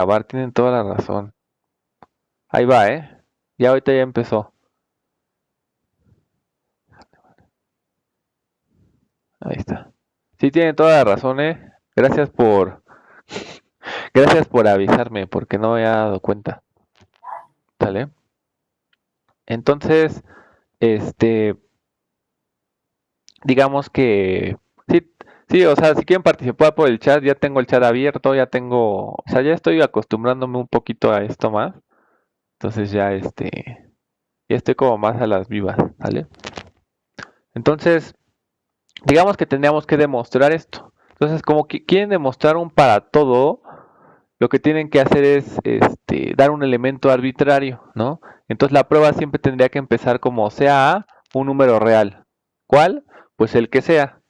grabar, tienen toda la razón. Ahí va, Ya ahorita ya empezó. Ahí está. Sí, tienen toda la razón, Gracias por, gracias por avisarme, porque no me había dado cuenta. ¿Sale? Entonces, este, digamos que, sí, sí, o sea, si quieren participar por el chat, ya tengo el chat abierto, o sea, ya estoy acostumbrándome un poquito a esto más. Entonces ya estoy como más a las vivas, ¿vale? Entonces, digamos que tendríamos que demostrar esto. Entonces, como que quieren demostrar un para todo, lo que tienen que hacer es dar un elemento arbitrario, ¿no? Entonces la prueba siempre tendría que empezar como sea A, un número real. ¿Cuál? Pues el que sea.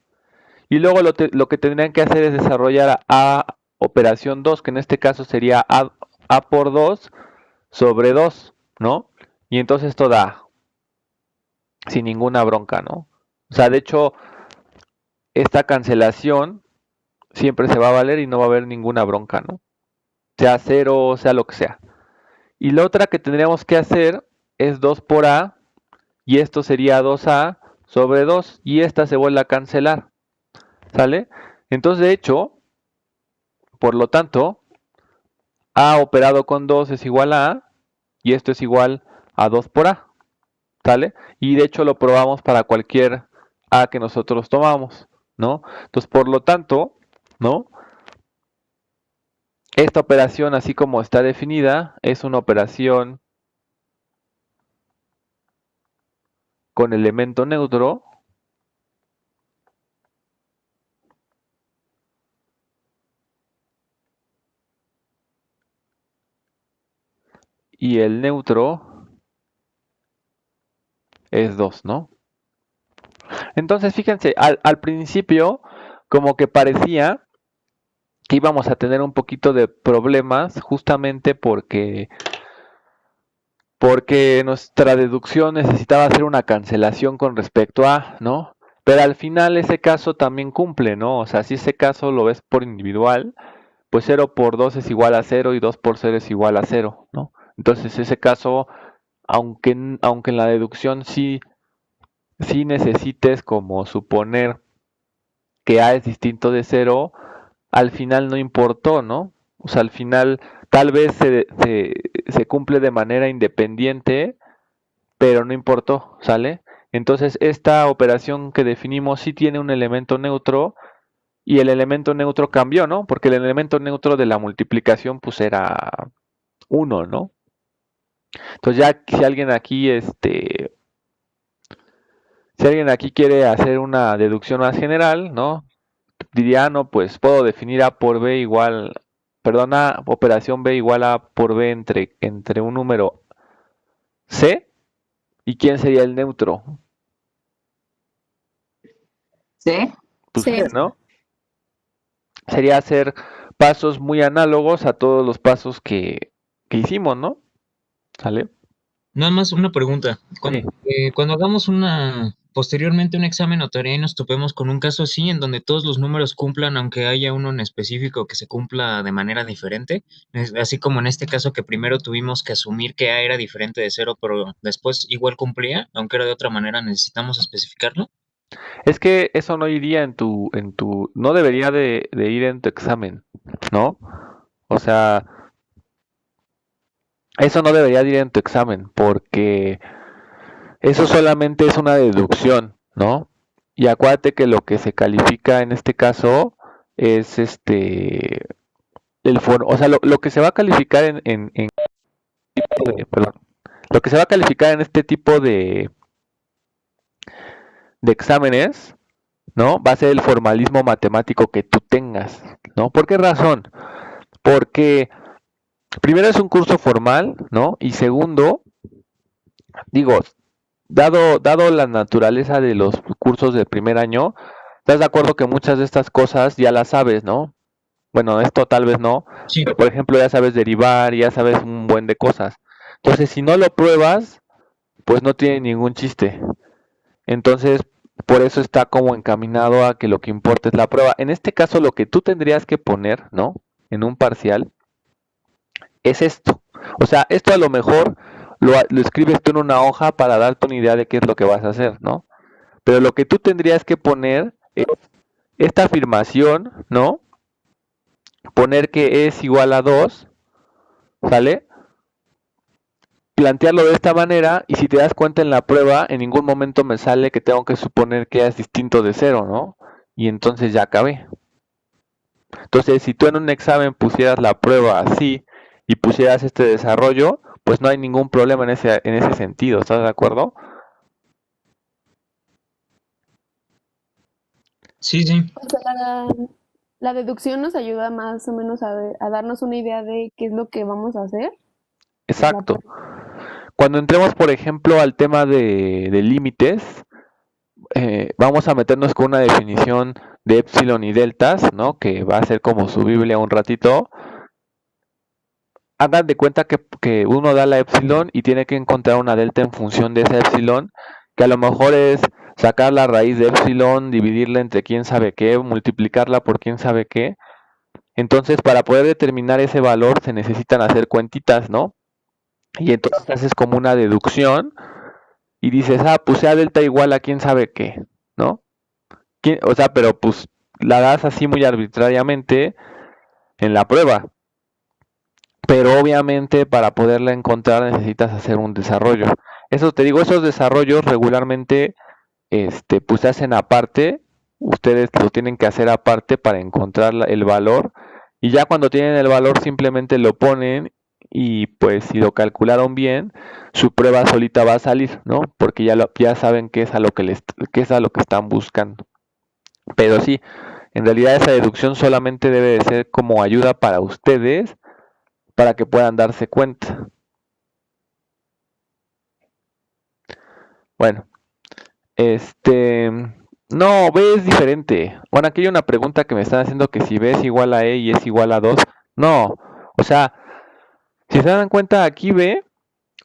Y luego lo que tendrían que hacer es desarrollar A operación 2, que en este caso sería A por 2 sobre 2, ¿no? Y entonces esto da sin ninguna bronca, ¿no? O sea, de hecho, esta cancelación siempre se va a valer y no va a haber ninguna bronca, ¿no? Sea cero, sea lo que sea. Y la otra que tendríamos que hacer es 2 por A, y esto sería 2A sobre 2, y esta se vuelve a cancelar, ¿sale? Entonces, de hecho, por lo tanto, A operado con 2 es igual a A, y esto es igual a 2 por A, ¿sale? Y de hecho lo probamos para cualquier A que nosotros tomamos, ¿no? Entonces, por lo tanto, ¿no? Esta operación, así como está definida, es una operación con elemento neutro y el neutro es 2, ¿no? Entonces, fíjense, al principio como que parecía que íbamos a tener un poquito de problemas justamente porque nuestra deducción necesitaba hacer una cancelación con respecto a, ¿no? Pero al final ese caso también cumple, ¿no? O sea, si ese caso lo ves por individual, pues 0 por 2 es igual a 0 y 2 por 0 es igual a 0, ¿no? Entonces ese caso, aunque en la deducción sí necesites como suponer que A es distinto de 0, al final no importó, ¿no? O sea, al final tal vez se cumple de manera independiente, pero no importó, ¿sale? Entonces, esta operación que definimos sí tiene un elemento neutro y el elemento neutro cambió, ¿no? Porque el elemento neutro de la multiplicación pues era 1, ¿no? Entonces ya si alguien aquí quiere hacer una deducción más general, ¿no? Diría, no, pues puedo definir A por B igual, perdón, operación B igual a por B entre un número C, ¿y quién sería el neutro? ¿Sí? Pues C, ¿no? Sería hacer pasos muy análogos a todos los pasos que hicimos, ¿no? ¿Sale? Nada más una pregunta. Sí. Cuando hagamos posteriormente un examen notario y nos topemos con un caso así, en donde todos los números cumplan, aunque haya uno en específico que se cumpla de manera diferente, así como en este caso que primero tuvimos que asumir que A era diferente de cero, pero después igual cumplía, aunque era de otra manera, necesitamos especificarlo. Es que eso no iría no debería de ir en tu examen, ¿no? O sea, eso no debería de ir en tu examen, porque eso solamente es una deducción, ¿no? Y acuérdate que lo que se califica en este caso es o sea, lo que se va a calificar perdón, lo que se va a calificar en este tipo de exámenes, ¿no? Va a ser el formalismo matemático que tú tengas, ¿no? ¿Por qué razón? Porque primero es un curso formal, ¿no? Y segundo, digo, dado la naturaleza de los cursos del primer año, estás de acuerdo que muchas de estas cosas ya las sabes, ¿no? Bueno, esto tal vez no, Sí. pero por ejemplo ya sabes derivar, ya sabes un buen de cosas. Entonces, si no lo pruebas, pues no tiene ningún chiste. Entonces, por eso está como encaminado a que lo que importa es la prueba. En este caso, lo que tú tendrías que poner, ¿no? En un parcial, es esto. O sea, esto a lo mejor lo escribes tú en una hoja para darte una idea de qué es lo que vas a hacer, ¿no? Pero lo que tú tendrías que poner es esta afirmación, ¿no? Poner que es igual a 2, ¿sale? Plantearlo de esta manera y si te das cuenta en la prueba, en ningún momento me sale que tengo que suponer que es distinto de 0, ¿no? Y entonces ya acabé. Entonces, si tú en un examen pusieras la prueba así y pusieras este desarrollo, pues no hay ningún problema en ese sentido, ¿estás de acuerdo? Sí, sí. O sea, la deducción nos ayuda más o menos a darnos una idea de qué es lo que vamos a hacer. La Exacto. Cuando entremos, por ejemplo, al tema de límites, vamos a meternos con una definición de epsilon y deltas, ¿no? Que va a ser como su Biblia un ratito. Hagan de cuenta que uno da la epsilon y tiene que encontrar una delta en función de esa epsilon, que a lo mejor es sacar la raíz de epsilon, dividirla entre quién sabe qué, multiplicarla por quién sabe qué. Entonces, para poder determinar ese valor se necesitan hacer cuentitas, ¿no? Y entonces haces como una deducción y dices, ah, pues sea delta igual a quién sabe qué, ¿no? O sea, pero pues la das así muy arbitrariamente en la prueba. Pero obviamente para poderla encontrar necesitas hacer un desarrollo. Eso te digo, esos desarrollos regularmente pues se hacen aparte, ustedes lo tienen que hacer aparte para encontrar el valor y ya cuando tienen el valor simplemente lo ponen y pues si lo calcularon bien, su prueba solita va a salir, ¿no? Porque ya saben qué es a lo qué es a lo que están buscando. Pero sí, en realidad esa deducción solamente debe de ser como ayuda para ustedes para que puedan darse cuenta. Bueno, no, B es diferente. Bueno, aquí hay una pregunta que me están haciendo que si B es igual a E y es igual a 2. No, o sea, si se dan cuenta aquí B,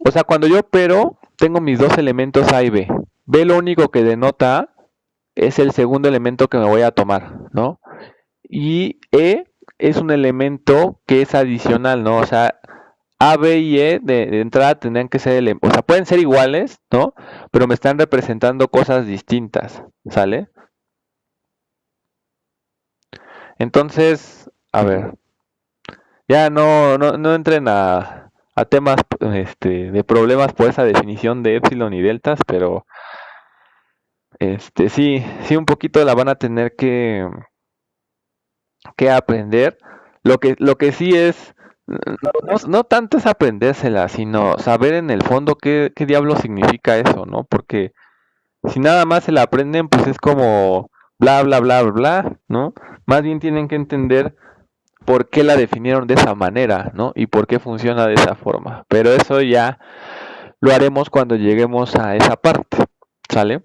o sea, cuando yo opero, tengo mis dos elementos A y B. B lo único que denota es el segundo elemento que me voy a tomar, ¿no? Y E es un elemento que es adicional, ¿no? O sea, A, B y E de entrada tendrían que ser, o sea, pueden ser iguales, ¿no? Pero me están representando cosas distintas, ¿sale? Entonces, a ver, ya no entren a temas de problemas por esa definición de epsilon y deltas, pero sí un poquito la van a tener que aprender. Lo que sí es, no tanto es aprendérsela, sino saber en el fondo qué diablo significa eso, ¿no? Porque si nada más se la aprenden, pues es como bla, bla, bla, bla, ¿no? Más bien tienen que entender por qué la definieron de esa manera, ¿no? Y por qué funciona de esa forma. Pero eso ya lo haremos cuando lleguemos a esa parte, ¿sale?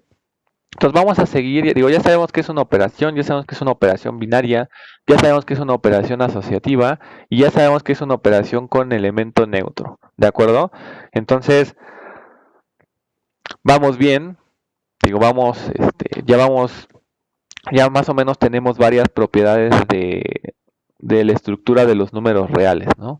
Entonces vamos a seguir, digo, ya sabemos que es una operación, ya sabemos que es una operación binaria, ya sabemos que es una operación asociativa y ya sabemos que es una operación con elemento neutro, ¿de acuerdo? Entonces, vamos bien, digo, ya más o menos tenemos varias propiedades de la estructura de los números reales, ¿no?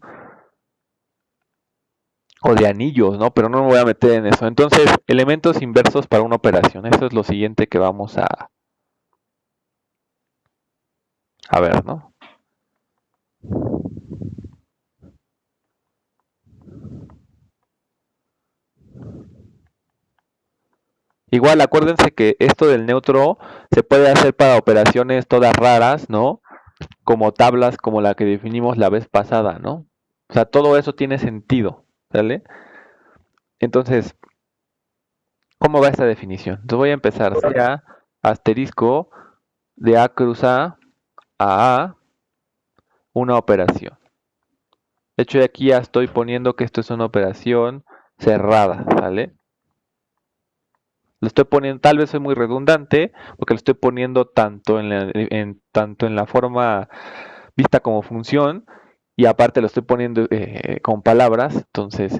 O de anillos, ¿no? Pero no me voy a meter en eso. Entonces, elementos inversos para una operación. Eso es lo siguiente que vamos a ver, ¿no? Igual, acuérdense que esto del neutro se puede hacer para operaciones todas raras, ¿no? Como tablas como la que definimos la vez pasada, ¿no? O sea, todo eso tiene sentido, ¿sale? Entonces, ¿cómo va esta definición? Entonces voy a empezar. Sea asterisco de A cruz a una operación. De hecho, aquí ya estoy poniendo que esto es una operación cerrada, ¿vale? Lo estoy poniendo, tal vez soy muy redundante, porque lo estoy poniendo tanto en la forma vista como función, y aparte lo estoy poniendo con palabras, entonces,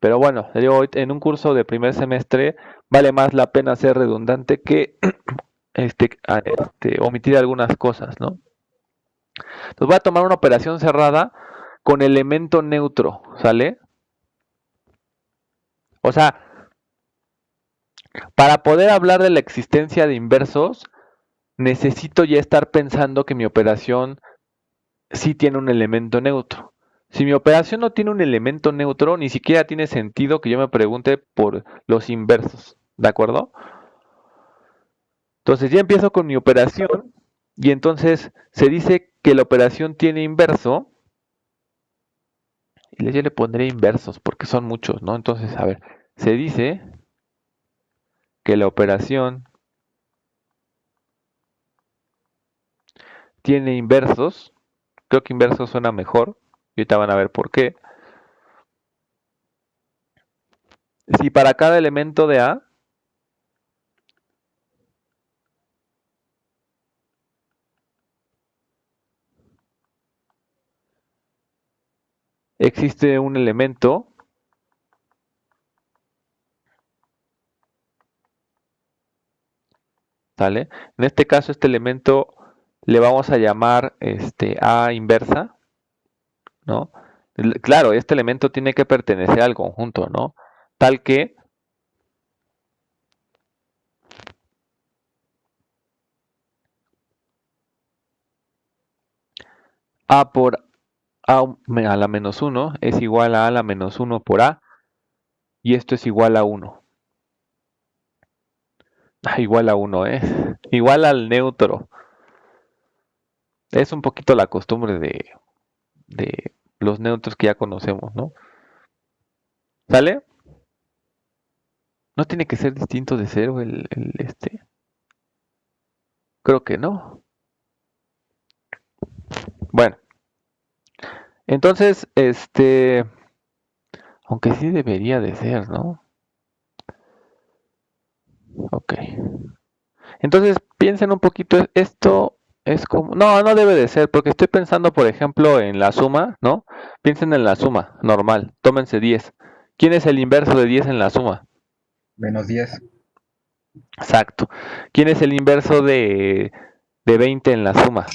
pero bueno, yo en un curso de primer semestre vale más la pena ser redundante que omitir algunas cosas, ¿no? Entonces voy a tomar una operación cerrada con elemento neutro, ¿sale? O sea, para poder hablar de la existencia de inversos, necesito ya estar pensando que mi operación sí tiene un elemento neutro. Si mi operación no tiene un elemento neutro, ni siquiera tiene sentido que yo me pregunte por los inversos, ¿de acuerdo? Entonces ya empiezo con mi operación y entonces se dice que la operación tiene inverso y yo le pondré inversos porque son muchos, ¿no? Entonces, a ver, se dice que la operación tiene inversos. Creo que inversos suena mejor. Y ahorita van a ver por qué. Si para cada elemento de A existe un elemento, ¿sale? En este caso, este elemento le vamos a llamar A inversa, ¿no? Claro, este elemento tiene que pertenecer al conjunto, ¿no? Tal que A por A la menos 1 es igual a la menos 1 por A, y esto es igual a 1. Igual a 1, ¿eh? Igual al neutro. Es un poquito la costumbre de los neutros que ya conocemos, ¿no? ¿Sale? No tiene que ser distinto de cero el. Creo que no. Bueno, entonces, aunque sí debería de ser, ¿no? Ok. Entonces, piensen un poquito, esto es como. No, no debe de ser, porque estoy pensando, por ejemplo, en la suma, ¿no? Piensen en la suma, normal. Tómense 10. ¿Quién es el inverso de 10 en la suma? Menos 10. Exacto. ¿Quién es el inverso de 20 en la suma?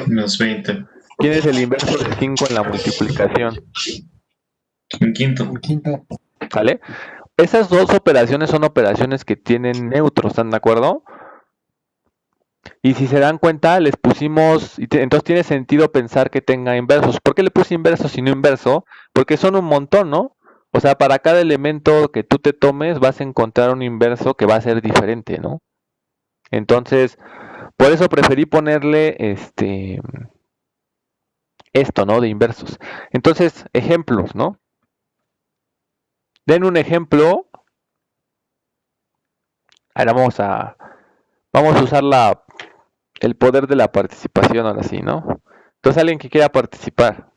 Menos 20. ¿Quién es el inverso de 5 en la multiplicación? Un quinto. Un quinto. ¿Vale? Esas dos operaciones son operaciones que tienen neutros, ¿están de acuerdo? Y si se dan cuenta, les pusimos, entonces tiene sentido pensar que tenga inversos. ¿Por qué le puse inverso y no inverso? Porque son un montón, ¿no? O sea, para cada elemento que tú te tomes vas a encontrar un inverso que va a ser diferente, ¿no? Entonces, por eso preferí ponerle esto, ¿no? De inversos. Entonces, ejemplos, ¿no? Den un ejemplo. Ahora vamos a usar el poder de la participación ahora sí, ¿no? Entonces, alguien que quiera participar.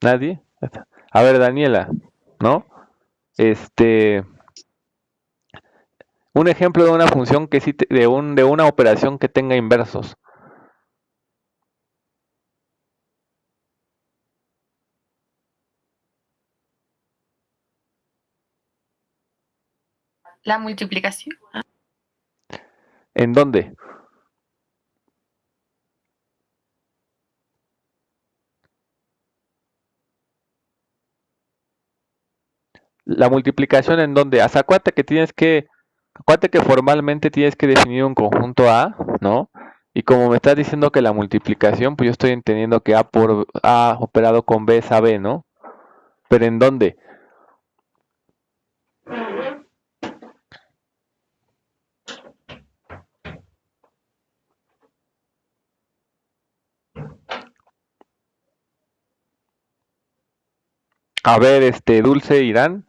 ¿Nadie? A ver, Daniela, ¿no? Un ejemplo de una función que sí, de una operación que tenga inversos. La multiplicación. ¿En dónde? La multiplicación en dónde. Hasta acuérdate que formalmente tienes que definir un conjunto A, ¿no? Y como me estás diciendo que la multiplicación, pues yo estoy entendiendo que A por A operado con B es AB, ¿no? Pero ¿en dónde? A ver, Dulce Irán.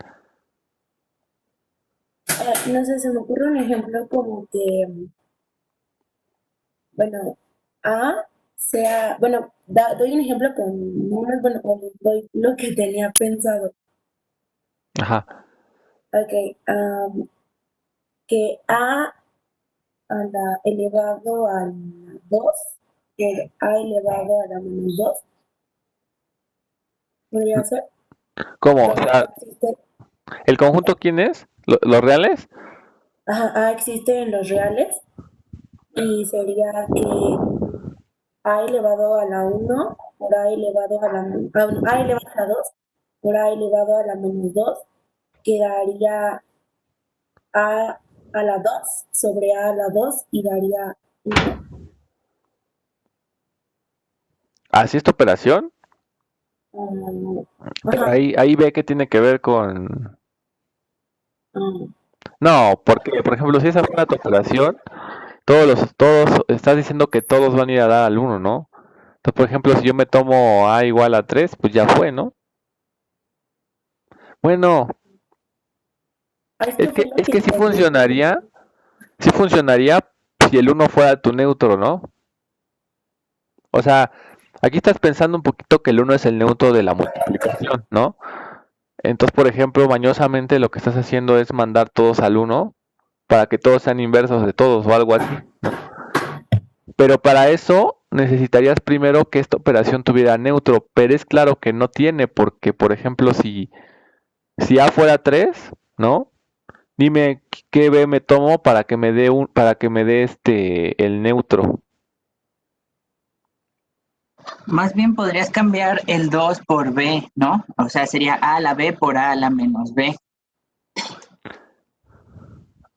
No sé, se me ocurre un ejemplo como que, bueno, A sea, bueno, doy un ejemplo con números, bueno, doy lo que tenía pensado. Ajá. Ok, que A elevado a la 2 por A elevado a la menos 2, podría ser. ¿Cómo? O Donde sea, existe, ¿el conjunto quién es? ¿Los reales? ajá, A existe en los reales y sería que a elevado a la 1 por a elevado a la, a elevado a la 2 por a elevado a la menos 2 quedaría a la 2 sobre a la 2 y daría 1. ¿Así es tu operación? Pero Ajá. ahí ve que tiene que ver con... mm, No, porque, por ejemplo, si esa fuera tu operación, estás diciendo que todos van a ir a dar al uno, ¿no? Entonces, por ejemplo, si yo me tomo A igual a 3, pues ya fue, ¿no? Bueno, Esto fue lo es que que entendí. sí funcionaría si el uno fuera tu neutro, ¿no? O sea, aquí estás pensando un poquito que el uno es el neutro de la multiplicación, ¿no? Entonces, por ejemplo, mañosamente lo que estás haciendo es mandar todos al uno para que todos sean inversos de todos o algo así, ¿no? Pero para eso necesitarías primero que esta operación tuviera neutro, pero es claro que no tiene, porque, por ejemplo, si A fuera 3, ¿no? Dime qué B me tomo para que me dé el neutro. Más bien podrías cambiar el 2 por B, ¿no? O sea, sería A a la B por A a la menos B.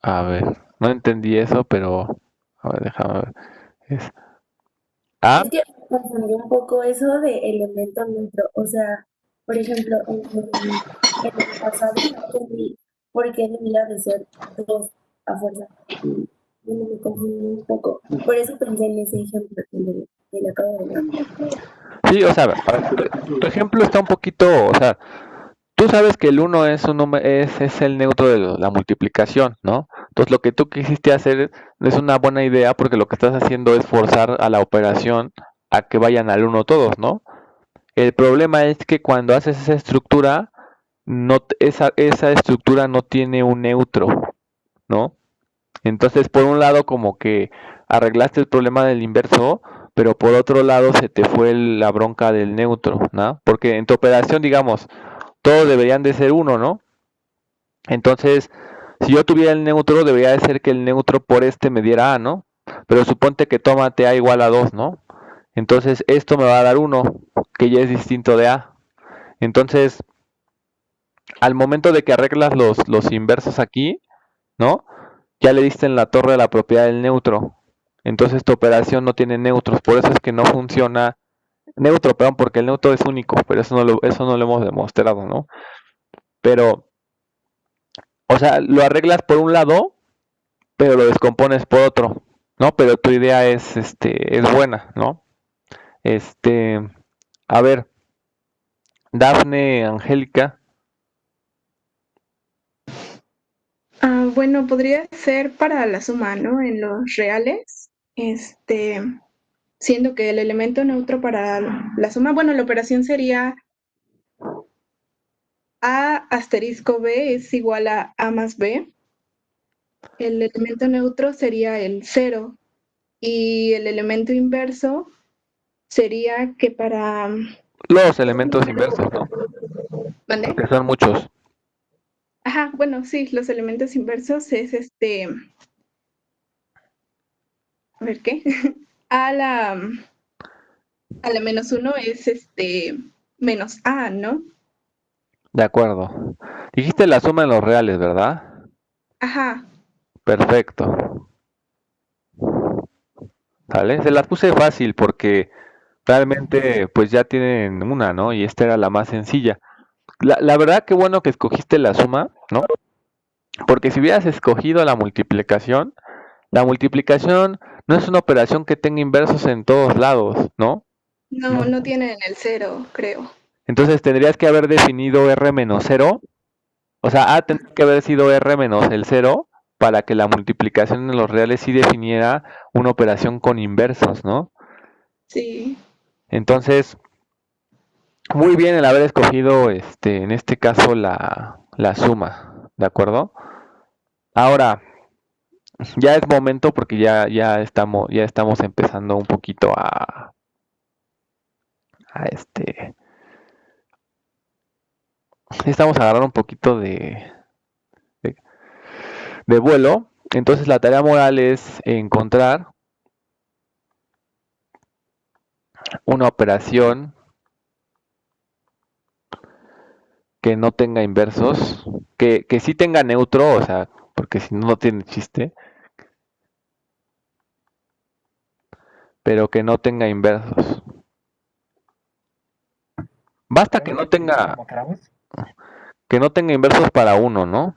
A ver, no entendí eso, pero a ver, déjame ver. Es A, Es que me confundió un poco eso de elemento neutro. O sea, por ejemplo, en el pasado no entendí por qué debía de ser 2 a fuerza. Y me confundí un poco. Por eso pensé en ese ejemplo que le acabo de dar. sí, o sea, a ver, tu ejemplo está un poquito, o sea, tú sabes que el uno es el neutro de la multiplicación, ¿no? Entonces lo que tú quisiste hacer es una buena idea porque lo que estás haciendo es forzar a la operación a que vayan al uno todos, ¿no? El problema es que cuando haces esa estructura, esa estructura no tiene un neutro, ¿no? Entonces, por un lado, como que arreglaste el problema del inverso, pero por otro lado se te fue la bronca del neutro, ¿no? Porque en tu operación, digamos, todos deberían de ser uno, ¿no? Entonces, si yo tuviera el neutro, debería de ser que el neutro por este me diera A, ¿no? Pero suponte que tómate A igual a 2, ¿no? Entonces, esto me va a dar 1, que ya es distinto de A. Entonces, al momento de que arreglas los inversos aquí, ¿no? Ya le diste en la torre a la propiedad del neutro. Entonces tu operación no tiene neutros, por eso es que no funciona neutro, perdón, porque el neutro es único, pero eso no lo hemos demostrado, ¿no? Pero, o sea, lo arreglas por un lado, pero lo descompones por otro, ¿no? Pero tu idea es buena, ¿no? Este, a ver, Dafne, Angélica, Bueno, podría ser para la suma, ¿no? En los reales, siendo que el elemento neutro para la suma, bueno, la operación sería A asterisco B es igual a A más B. El elemento neutro sería el 0 y el elemento inverso sería que para... los elementos inversos, ¿no? ¿Vale? Que son muchos. Ajá, bueno, sí, los elementos inversos es a ver qué, a la, a la menos 1 es menos A, ¿no? De acuerdo. Dijiste la suma en los reales, ¿verdad? Ajá, Perfecto. ¿Sale? Se las puse fácil porque realmente pues ya tienen una, ¿no? Y esta era la más sencilla. La verdad que bueno que escogiste la suma, ¿no? Porque si hubieras escogido la multiplicación no es una operación que tenga inversos en todos lados, ¿no? no, no tienen el 0, creo. Entonces tendrías que haber definido R menos 0, o sea, A tendría que haber sido R menos el 0 para que la multiplicación en los reales sí definiera una operación con inversos, ¿no? Sí, Entonces, muy bien el haber escogido en este caso la suma, ¿de acuerdo? Ahora, ya es momento porque ya estamos empezando un poquito a estamos agarrando un poquito de, de vuelo. Entonces la tarea moral es encontrar una operación que no tenga inversos, que sí tenga neutro, o sea, porque si no, no tiene chiste, pero que no tenga inversos. Basta que no tenga, como queramos. que no tenga inversos para uno, ¿no?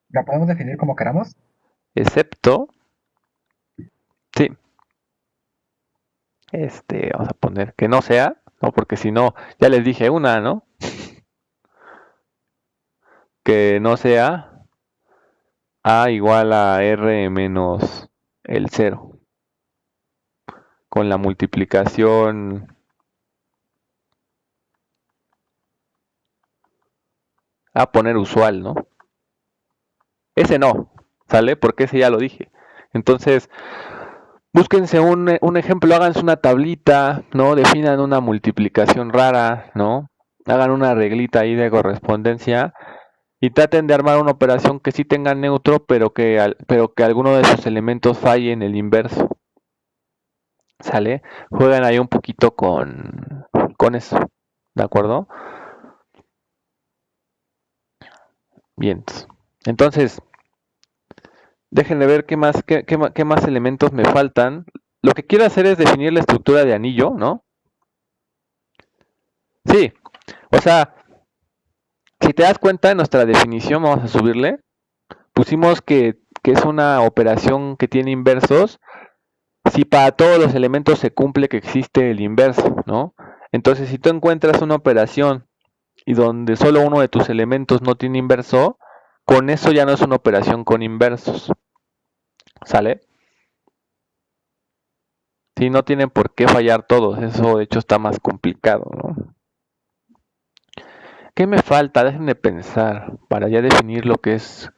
¿La podemos definir como queramos? Excepto, sí, vamos a poner que no sea, ¿no? Porque si no, ya les dije una, ¿no? Que no sea A igual a R menos el 0. Con la multiplicación a poner usual, ¿no? Ese no, ¿sale? Porque ese ya lo dije. Entonces, búsquense un ejemplo, háganse una tablita, ¿no? Definan una multiplicación rara, ¿no? Hagan una reglita ahí de correspondencia y traten de armar una operación que sí tenga neutro, pero que alguno de sus elementos falle en el inverso. ¿Sale? Juegan ahí un poquito con eso, ¿de acuerdo? Bien. Entonces, déjenme ver qué más elementos me faltan. Lo que quiero hacer es definir la estructura de anillo, ¿no? Sí, o sea, si te das cuenta en nuestra definición, vamos a subirle, pusimos que es una operación que tiene inversos si para todos los elementos se cumple que existe el inverso, ¿no? Entonces, si tú encuentras una operación y donde solo uno de tus elementos no tiene inverso, con eso ya no es una operación con inversos, ¿sale? Sí, no tienen por qué fallar todos, eso de hecho está más complicado, ¿no? ¿Qué me falta? Déjenme pensar para ya definir lo que es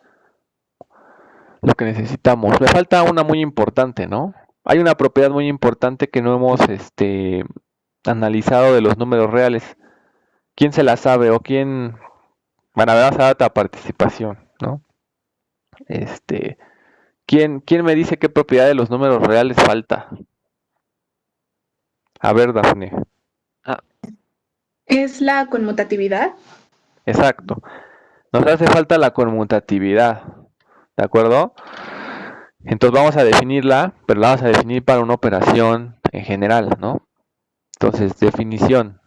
lo que necesitamos. Me falta una muy importante, ¿no? Hay una propiedad muy importante que no hemos analizado de los números reales. ¿Quién se la sabe o quién? Bueno, a ver, vamos a dar otra participación, ¿no? ¿Quién me dice qué propiedad de los números reales falta? A ver, Dafne. Es la conmutatividad. Exacto. Nos hace falta la conmutatividad, ¿de acuerdo? Entonces vamos a definirla, pero la vamos a definir para una operación en general, ¿no? Entonces, definición.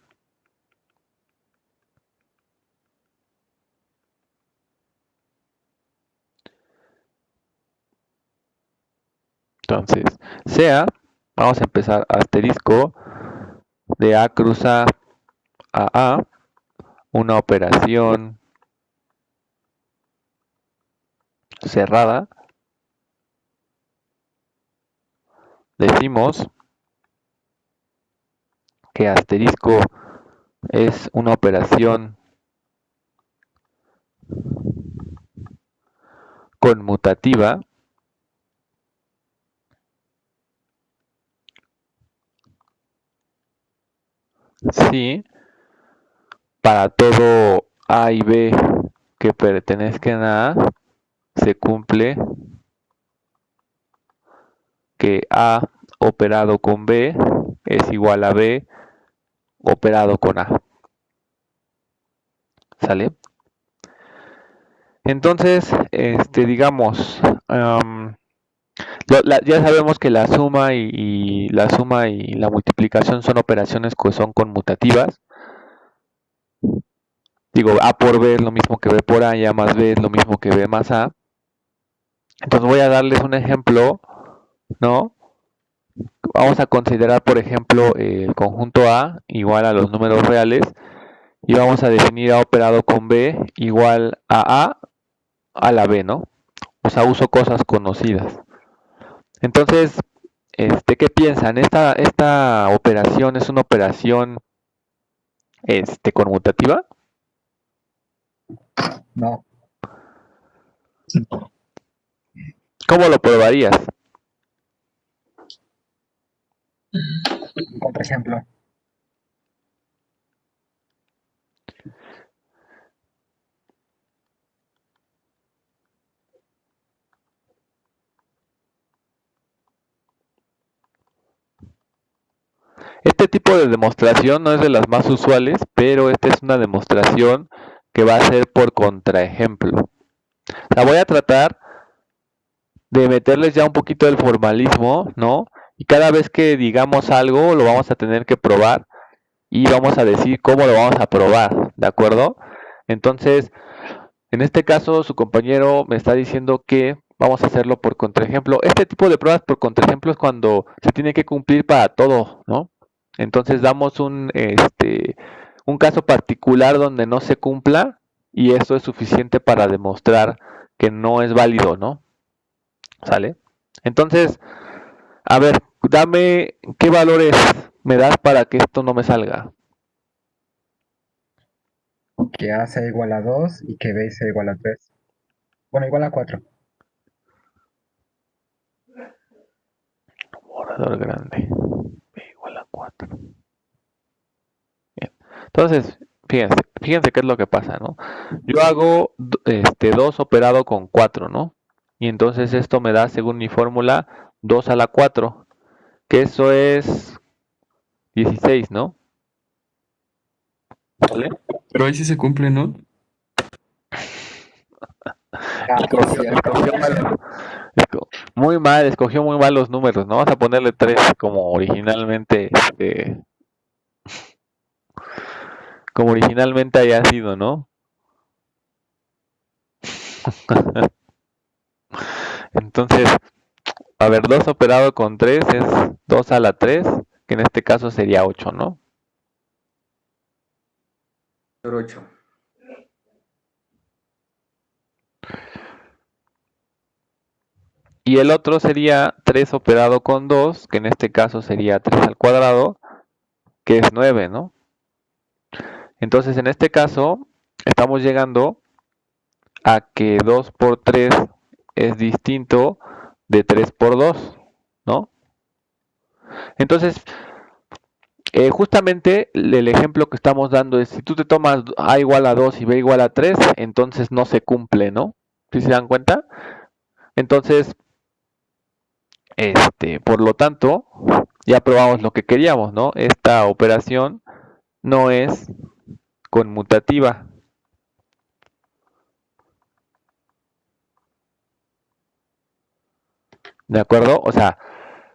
Entonces, sea, vamos a empezar asterisco de A cruza a una operación cerrada. Decimos que asterisco es una operación conmutativa si para todo A y B que pertenezcan a A se cumple que A operado con B es igual a B operado con A. ¿Sale? Entonces, digamos, ya sabemos que la suma y la suma y la multiplicación son operaciones que son conmutativas. Digo, A por B es lo mismo que B por A y A más B es lo mismo que B más A. Entonces voy a darles un ejemplo, ¿no? Vamos a considerar, por ejemplo, el conjunto A igual a los números reales y vamos a definir A operado con B igual a la B, ¿no? O sea, uso cosas conocidas. Entonces, ¿qué piensan? ¿Esta operación es una operación conmutativa? No. ¿Cómo lo probarías? Un contraejemplo. este tipo de demostración no es de las más usuales, pero esta es una demostración que va a ser por contraejemplo. La voy a tratar de meterles ya un poquito del formalismo, ¿no? Y cada vez que digamos algo lo vamos a tener que probar y vamos a decir cómo lo vamos a probar, ¿de acuerdo? Entonces, en este caso su compañero me está diciendo que vamos a hacerlo por contraejemplo. Este tipo de pruebas por contraejemplo es cuando se tiene que cumplir para todo, ¿no? Entonces damos un caso particular donde no se cumpla y eso es suficiente para demostrar que no es válido, ¿no? ¿Sale? Entonces, a ver, dame qué valores me das para que esto no me salga. Que A sea igual a 2 y que B sea igual a 3. Bueno, igual a 4. Borrador grande. B igual a 4. Bien. Entonces, fíjense qué es lo que pasa, ¿no? Yo hago 2 operado con 4, ¿no? Y entonces esto me da, según mi fórmula, 2 a la 4, que eso es 16, ¿no? ¿Vale? Pero ahí sí se cumple, ¿no? Muy mal, escogió muy mal los números, ¿no? Vas a ponerle 3 como originalmente haya sido, ¿no? Entonces, a ver, 2 operado con 3 es 2 a la 3, que en este caso sería 8, ¿no? 8. Y el otro sería 3 operado con 2, que en este caso sería 3 al cuadrado, que es 9, ¿no? Entonces, en este caso, estamos llegando a que 2 por 3 es distinto de 3 por 2, ¿no? Entonces, justamente el ejemplo que estamos dando es, si tú te tomas A igual a 2 y B igual a 3, entonces no se cumple, ¿no? ¿Sí se dan cuenta? Entonces, por lo tanto, ya probamos lo que queríamos, ¿no? Esta operación no es conmutativa. ¿De acuerdo? O sea,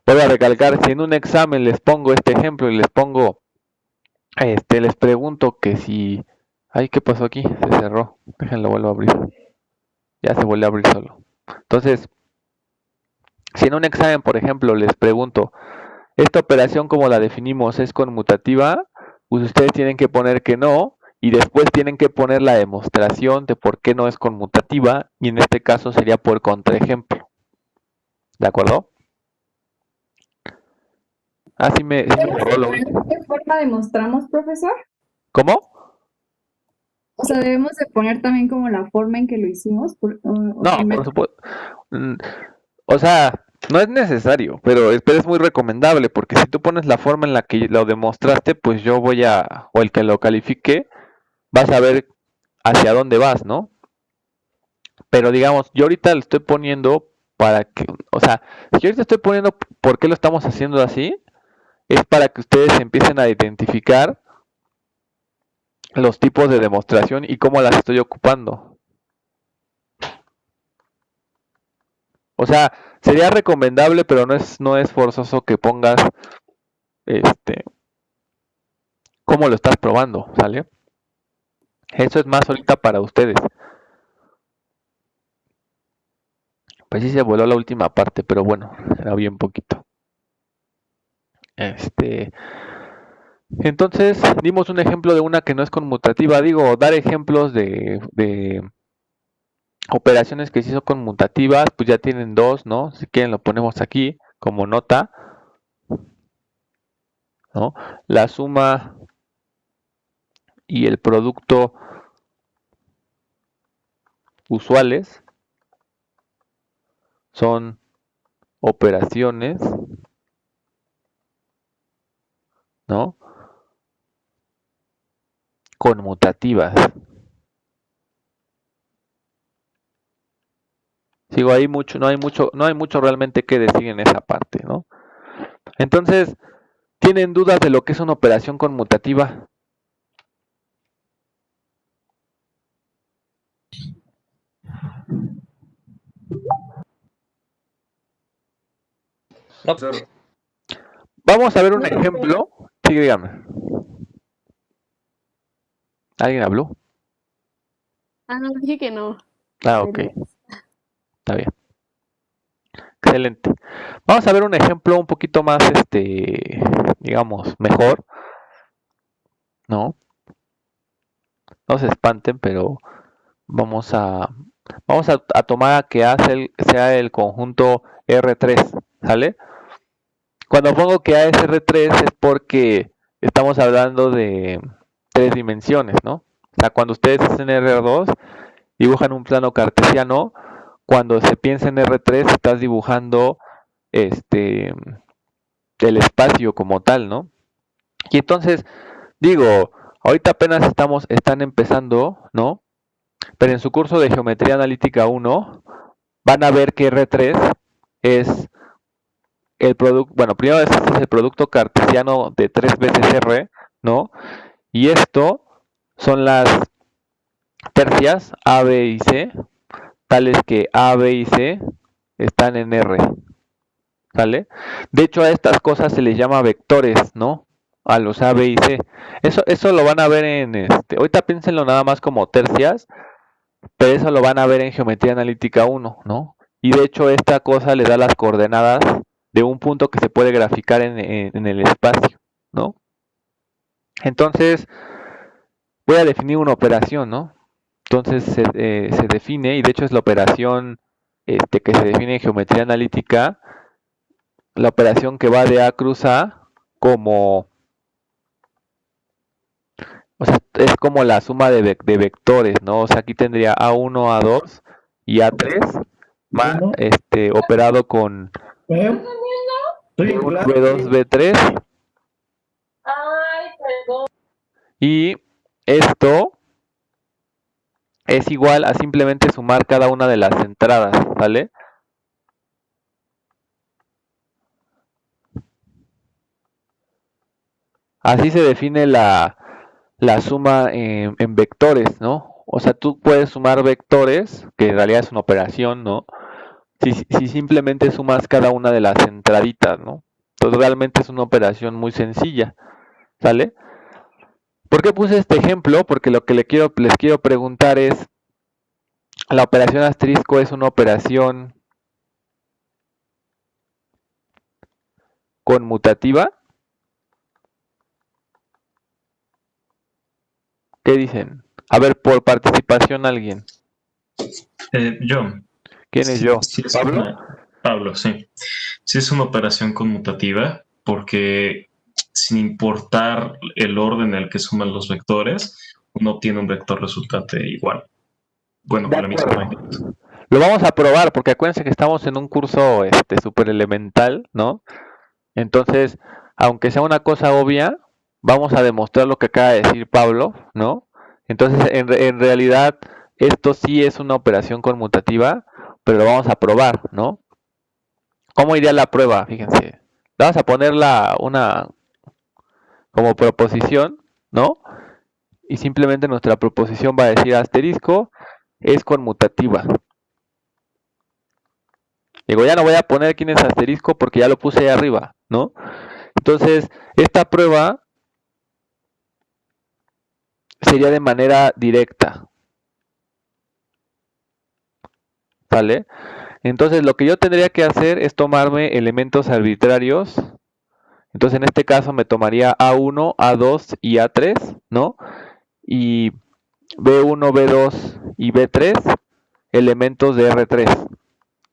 voy a recalcar, si en un examen les pongo este ejemplo y les pongo, les pregunto que si... Ay, ¿qué pasó aquí? Se cerró. Déjenlo, vuelvo a abrir. Ya se volvió a abrir solo. Entonces, si en un examen, por ejemplo, les pregunto, ¿esta operación como la definimos es conmutativa? Pues ustedes tienen que poner que no, y después tienen que poner la demostración de por qué no es conmutativa, y en este caso sería por contraejemplo. ¿De acuerdo? Sí me cerró lo último. ¿De qué forma demostramos, profesor? ¿Cómo? O sea, debemos de poner también como la forma en que lo hicimos. No, por supuesto. O sea, no es necesario, pero es muy recomendable, porque si tú pones la forma en la que lo demostraste, pues yo voy o el que lo califique, vas a ver hacia dónde vas, ¿no? Pero digamos, yo ahorita lo estoy poniendo para que, o sea, si yo ahorita estoy poniendo por qué lo estamos haciendo así, es para que ustedes empiecen a identificar los tipos de demostración y cómo las estoy ocupando. O sea, sería recomendable, pero no es forzoso que pongas cómo lo estás probando, ¿sale? Eso es más ahorita para ustedes. Pues sí se voló la última parte, pero bueno, era bien poquito. Entonces, dimos un ejemplo de una que no es conmutativa. Digo, dar ejemplos de operaciones que sí son conmutativas, pues ya tienen 2, ¿no? Si quieren lo ponemos aquí como nota, ¿no? La suma y el producto usuales son operaciones, ¿no? Conmutativas. Sigo ahí no hay mucho realmente que decir en esa parte, ¿no? Entonces, ¿Tienen dudas de lo que es una operación conmutativa? No. Vamos a ver un ejemplo. Sí, dígame. ¿Alguien habló? Ah, no, dije que no. Ah, ok. Está bien. Excelente. Vamos a ver un ejemplo un poquito más, digamos, mejor, ¿no? No se espanten, pero vamos a tomar que A sea el conjunto R3, ¿sale? Cuando pongo que A es R3 es porque estamos hablando de 3 dimensiones, ¿no? O sea, cuando ustedes hacen R2, dibujan un plano cartesiano. Cuando se piensa en R3, estás dibujando el espacio como tal, ¿no? Y entonces, digo, ahorita apenas están empezando, ¿no? Pero en su curso de Geometría Analítica 1 van a ver que R3 es el producto, bueno, primero este es el producto cartesiano de 3 veces R, ¿no? Y esto son las tercias A, B y C, tales que A, B y C están en R, ¿sale? De hecho, a estas cosas se les llama vectores, ¿no? A los A, B y C. Eso lo van a ver ahorita piénsenlo nada más como tercias, pero eso lo van a ver en Geometría Analítica 1, ¿no? Y de hecho esta cosa le da las coordenadas de un punto que se puede graficar en el espacio, ¿no? Entonces, voy a definir una operación, ¿no? Entonces se define, y de hecho es la operación que se define en Geometría Analítica, la operación que va de A cruz A como, o sea, es como la suma de vectores, ¿no? O sea, aquí tendría A1, A2 y A3, más, operado con B1, B2, B3, y esto es igual a simplemente sumar cada una de las entradas, ¿vale? Así se define la suma en vectores, ¿no? O sea, tú puedes sumar vectores, que en realidad es una operación, ¿no? Si simplemente sumas cada una de las entraditas, ¿no? Entonces realmente es una operación muy sencilla, ¿sale? ¿Por qué puse este ejemplo? Porque lo que les quiero preguntar es, ¿la operación asterisco es una operación conmutativa? ¿Qué dicen? A ver, por participación alguien. Yo. ¿Quién es yo? Sí es ¿Pablo? Pablo, sí. Sí es una operación conmutativa porque sin importar el orden en el que suman los vectores, uno obtiene un vector resultante igual. Bueno, con la misma magnitud. Lo vamos a probar porque acuérdense que estamos en un curso súper elemental, ¿no? Entonces, aunque sea una cosa obvia, vamos a demostrar lo que acaba de decir Pablo, ¿no? Entonces, en realidad, esto sí es una operación conmutativa, pero lo vamos a probar, ¿no? ¿Cómo iría la prueba? Fíjense. Vamos a ponerla como proposición, ¿no? Y simplemente nuestra proposición va a decir asterisco es conmutativa. Digo, ya no voy a poner quién es asterisco porque ya lo puse ahí arriba, ¿no? Entonces, esta prueba sería de manera directa, ¿vale? Entonces, lo que yo tendría que hacer es tomarme elementos arbitrarios. Entonces, en este caso me tomaría A1, A2 y A3, ¿no? Y B1, B2 y B3, elementos de R3,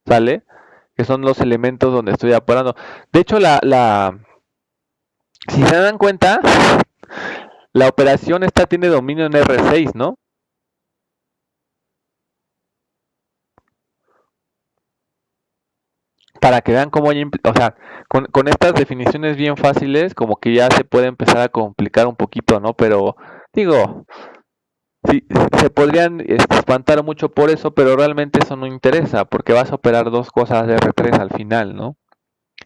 ¿sale? Que son los elementos donde estoy operando. De hecho, si se dan cuenta, la operación esta tiene dominio en R6, ¿no? Para que vean cómo hay, o sea, con estas definiciones bien fáciles, como que ya se puede empezar a complicar un poquito, ¿no? Pero, digo, sí, se podrían espantar mucho por eso, pero realmente eso no interesa, porque vas a operar dos cosas de R3 al final, ¿no?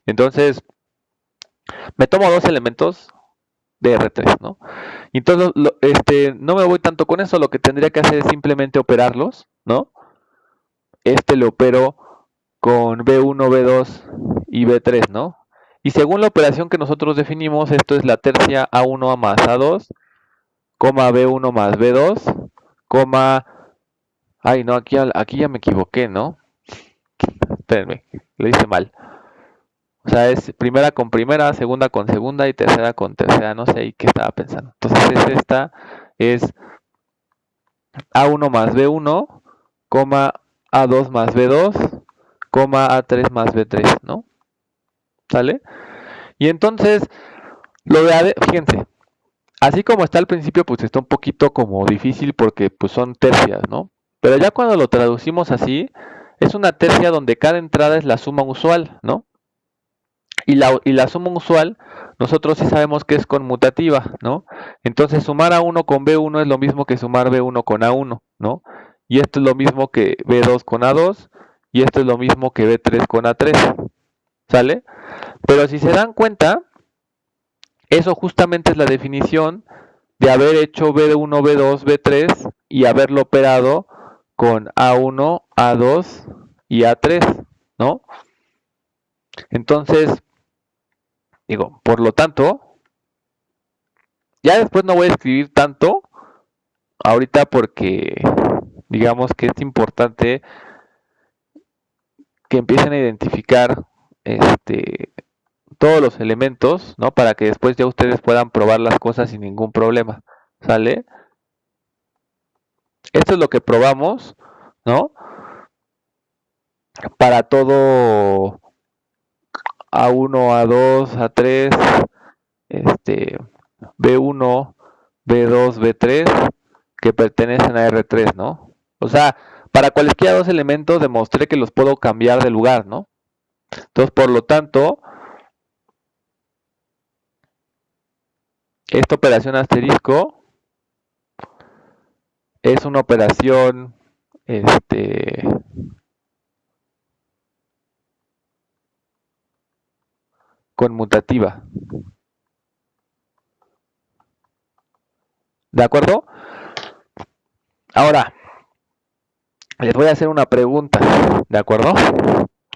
Entonces, me tomo dos elementos de R3, ¿no? Y entonces no me voy tanto con eso, lo que tendría que hacer es simplemente operarlos, ¿no? Lo opero con B1, B2 y B3, ¿no? Y según la operación que nosotros definimos, esto es la tercia A1 más A2, coma B1 más B2, coma... Ay, no, aquí ya me equivoqué, ¿no? Espérenme, lo hice mal. O sea, es primera con primera, segunda con segunda y tercera con tercera. No sé ahí qué estaba pensando. Entonces esta es A1 más B1, coma A2 más B2, coma A3 más B3, ¿no? ¿Sale? Y entonces, fíjense, así como está al principio, pues está un poquito como difícil porque pues son tercias, ¿no? Pero ya cuando lo traducimos así, es una tercia donde cada entrada es la suma usual, ¿no? Y la suma usual, nosotros sí sabemos que es conmutativa, ¿no? Entonces sumar A1 con B1 es lo mismo que sumar B1 con A1, ¿no? Y esto es lo mismo que B2 con A2, y esto es lo mismo que B3 con A3, ¿sale? Pero si se dan cuenta, eso justamente es la definición de haber hecho B1, B2, B3 y haberlo operado con A1, A2 y A3, ¿no? Entonces, digo, por lo tanto, ya después no voy a escribir tanto ahorita porque digamos que es importante que empiecen a identificar todos los elementos, ¿no? Para que después ya ustedes puedan probar las cosas sin ningún problema, ¿sale? Esto es lo que probamos, ¿no? Para todo A1, A2, A3, B1, B2, B3, que pertenecen a R3, ¿no? O sea, para cualquiera dos elementos demostré que los puedo cambiar de lugar, ¿no? Entonces, por lo tanto, esta operación asterisco es una operación, conmutativa. ¿De acuerdo? Ahora, les voy a hacer una pregunta, ¿de acuerdo?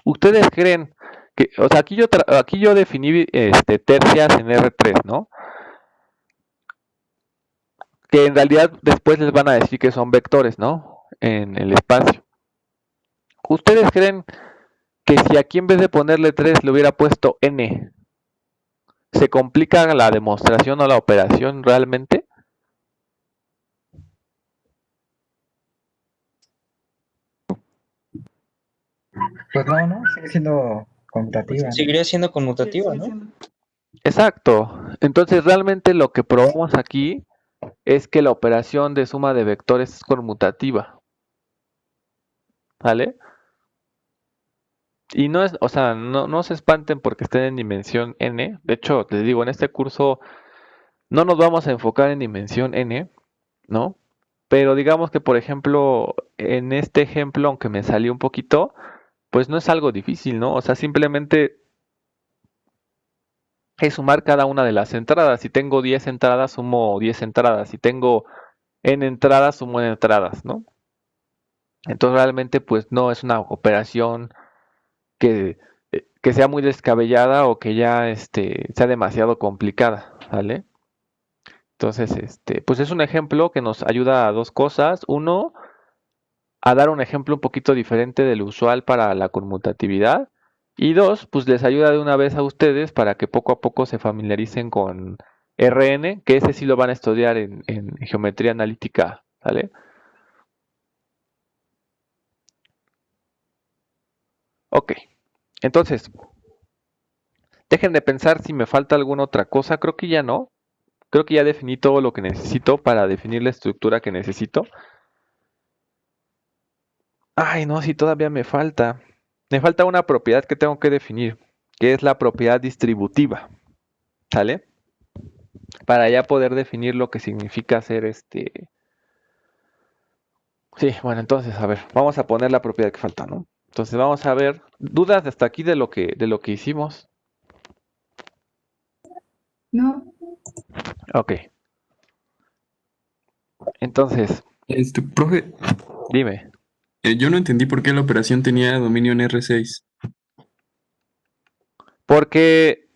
¿Ustedes creen que, o sea, aquí yo definí tercias en R3, ¿no? Que en realidad después les van a decir que son vectores, ¿no? En el espacio. ¿Ustedes creen que si aquí en vez de ponerle 3 le hubiera puesto n, se complica la demostración o la operación realmente? Pues no, sigue siendo conmutativa, ¿no? Seguiría siendo conmutativa, ¿no? Exacto. Entonces realmente lo que probamos aquí es que la operación de suma de vectores es conmutativa. ¿Vale? Y no es, o sea, no se espanten porque estén en dimensión n. De hecho, les digo, en este curso no nos vamos a enfocar en dimensión n, ¿no? Pero digamos que, por ejemplo, en este ejemplo, aunque me salió un poquito, pues no es algo difícil, ¿no? O sea, simplemente es sumar cada una de las entradas. Si tengo 10 entradas, sumo 10 entradas. Si tengo n entradas, sumo n entradas, ¿no? Entonces realmente pues no es una operación que sea muy descabellada o que ya sea demasiado complicada, ¿vale? Entonces, pues es un ejemplo que nos ayuda a dos cosas. Uno, a dar un ejemplo un poquito diferente del usual para la conmutatividad. Y dos, pues les ayuda de una vez a ustedes para que poco a poco se familiaricen con Rn, que ese sí lo van a estudiar en geometría analítica, ¿vale? Ok, entonces, dejen de pensar si me falta alguna otra cosa. Creo que ya no. Creo que ya definí todo lo que necesito para definir la estructura que necesito. Ay, no, sí, todavía me falta. Me falta una propiedad que tengo que definir, que es la propiedad distributiva. ¿Sale? Para ya poder definir lo que significa hacer Sí, bueno, entonces, a ver, vamos a poner la propiedad que falta, ¿no? Entonces vamos a ver dudas hasta aquí de lo que hicimos. No, Ok. Entonces, Profe, dime. yo no entendí por qué la operación tenía dominio en R6. Porque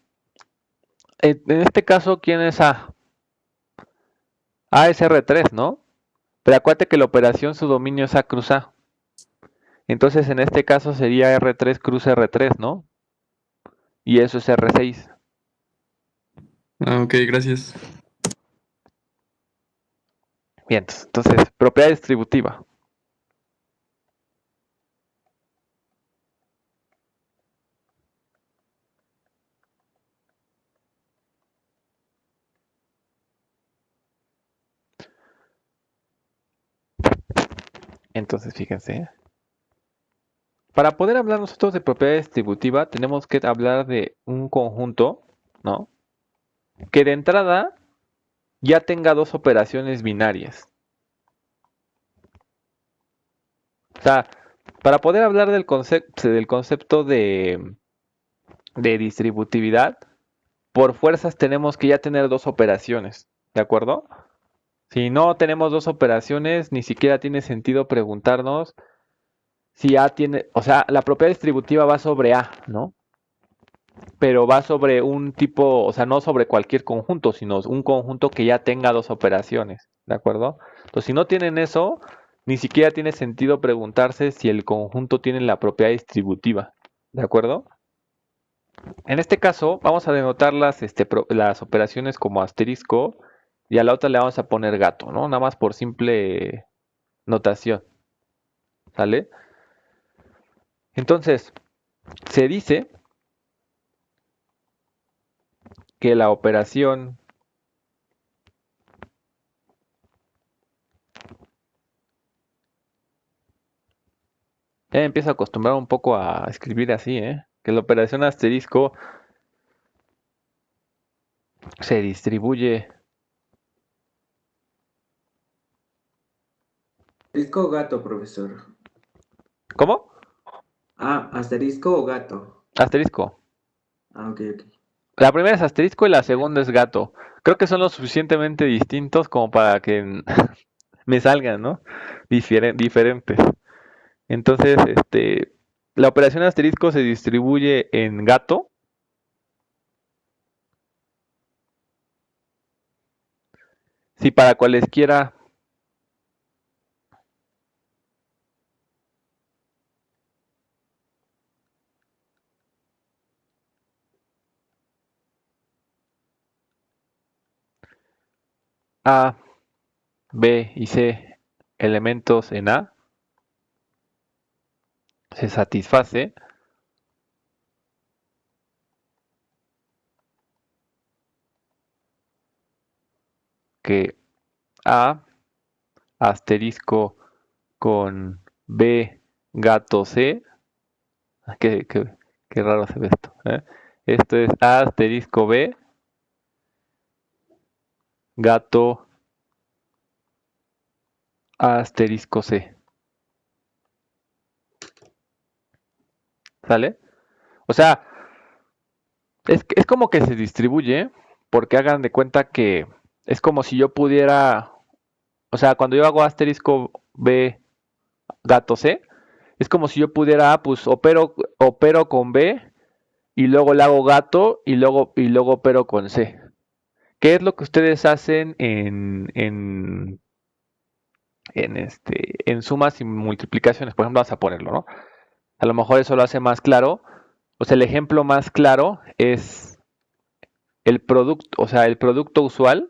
en este caso, ¿quién es A? A es R3, ¿no? Pero acuérdate que la operación su dominio es A cruz A. Entonces en este caso sería R3 cruz R3, ¿no? Y eso es R6. Ah, ok, gracias. Bien, entonces, propiedad distributiva. Entonces, fíjense. Para poder hablar nosotros de propiedad distributiva, tenemos que hablar de un conjunto, ¿no? Que de entrada ya tenga dos operaciones binarias. O sea, para poder hablar del concepto de distributividad, por fuerzas tenemos que ya tener dos operaciones, ¿de acuerdo? Si no tenemos dos operaciones, ni siquiera tiene sentido preguntarnos si A tiene, o sea, la propiedad distributiva va sobre A, ¿no? Pero va sobre un tipo, o sea, no sobre cualquier conjunto, sino un conjunto que ya tenga dos operaciones, ¿de acuerdo? Entonces, si no tienen eso, ni siquiera tiene sentido preguntarse si el conjunto tiene la propiedad distributiva, ¿de acuerdo? En este caso, vamos a denotar las operaciones como asterisco y a la otra le vamos a poner gato, ¿no? Nada más por simple notación, ¿sale? Entonces, se dice que la operación ya me empiezo a acostumbrar un poco a escribir así, ¿eh? Que la operación asterisco se distribuye. ¿Asterisco o gato, profesor? ¿Cómo? Ah, ¿asterisco o gato? Asterisco. Ah, ok, ok. La primera es asterisco y la segunda es gato. Creo que son lo suficientemente distintos como para que me salgan, ¿no? Diferentes. Entonces, la operación asterisco se distribuye en gato. Si para cualesquiera A, B y C elementos en A se satisface que A asterisco con B gato C. Qué raro se ve esto, ¿eh? Esto es A asterisco B gato A asterisco C. ¿Sale? O sea, es como que se distribuye, porque hagan de cuenta que es como si yo pudiera, o sea, cuando yo hago asterisco B gato C, es como si yo pudiera, pues opero con B y luego le hago gato y luego opero con C. ¿Qué es lo que ustedes hacen en sumas y multiplicaciones? Por ejemplo, vamos a ponerlo, ¿no? A lo mejor eso lo hace más claro. O sea, el ejemplo más claro es el producto, o sea, el producto usual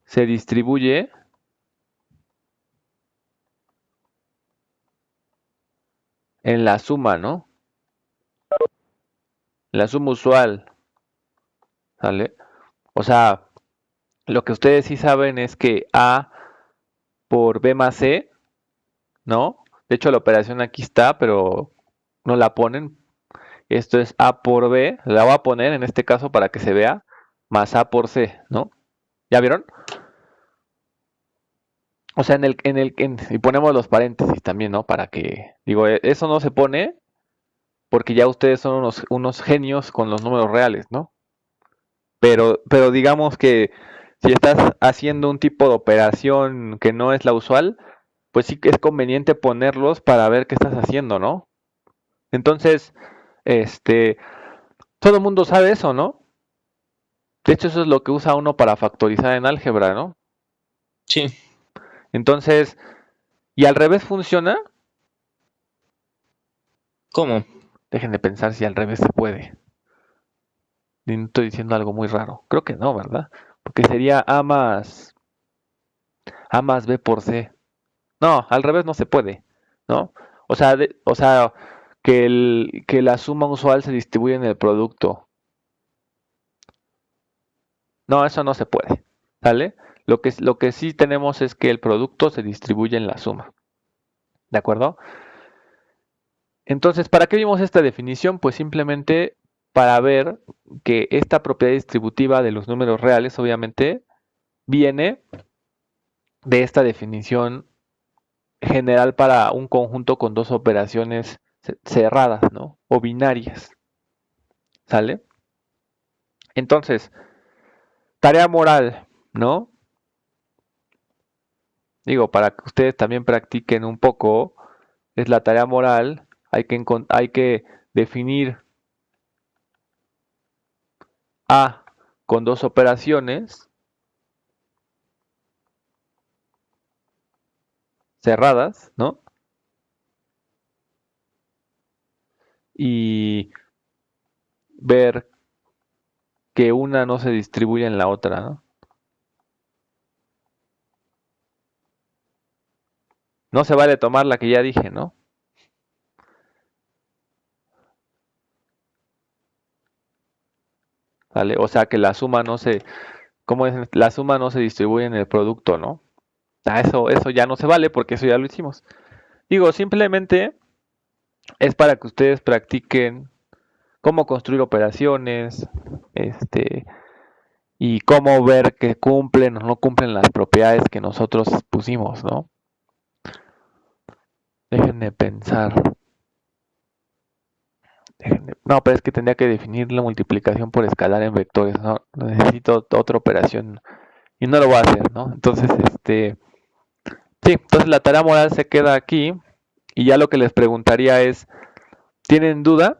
se distribuye en la suma, ¿no? La suma usual, ¿sale? O sea, lo que ustedes sí saben es que A por B más C, ¿no? De hecho, la operación aquí está, pero no la ponen. Esto es A por B, la voy a poner en este caso para que se vea, más A por C, ¿no? ¿Ya vieron? O sea, y ponemos los paréntesis también, ¿no? Para que, digo, eso no se pone, porque ya ustedes son unos genios con los números reales, ¿no? Pero digamos que si estás haciendo un tipo de operación que no es la usual, pues sí que es conveniente ponerlos para ver qué estás haciendo, ¿no? Entonces, todo el mundo sabe eso, ¿no? De hecho, eso es lo que usa uno para factorizar en álgebra, ¿no? Sí. Entonces, ¿y al revés funciona? ¿Cómo? Dejen de pensar si al revés se puede. No estoy diciendo algo muy raro. Creo que no, ¿verdad? Porque sería A más B por C. No, al revés no se puede, ¿no? O sea, que la suma usual se distribuye en el producto. No, eso no se puede, ¿sale? Lo que sí tenemos es que el producto se distribuye en la suma. ¿De acuerdo? Entonces, ¿para qué vimos esta definición? Pues simplemente para ver que esta propiedad distributiva de los números reales, obviamente, viene de esta definición general para un conjunto con dos operaciones cerradas, ¿no? O binarias. ¿Sale? Entonces, tarea moral, ¿no? Digo, para que ustedes también practiquen un poco, es la tarea moral, hay que definir A con dos operaciones cerradas, ¿no? Y ver que una no se distribuye en la otra, ¿no? No se vale tomar la que ya dije, ¿no? ¿Vale? O sea que la suma no se, ¿cómo es? La suma no se distribuye en el producto, ¿no? Eso ya no se vale porque eso ya lo hicimos. Digo, simplemente es para que ustedes practiquen cómo construir operaciones, y cómo ver que cumplen o no cumplen las propiedades que nosotros pusimos, ¿no? Déjenme pensar. No, pero es que tendría que definir la multiplicación por escalar en vectores, ¿no? Necesito otra operación y no lo voy a hacer, ¿no? Entonces, sí, entonces la tarea moral se queda aquí y ya lo que les preguntaría es, ¿tienen duda?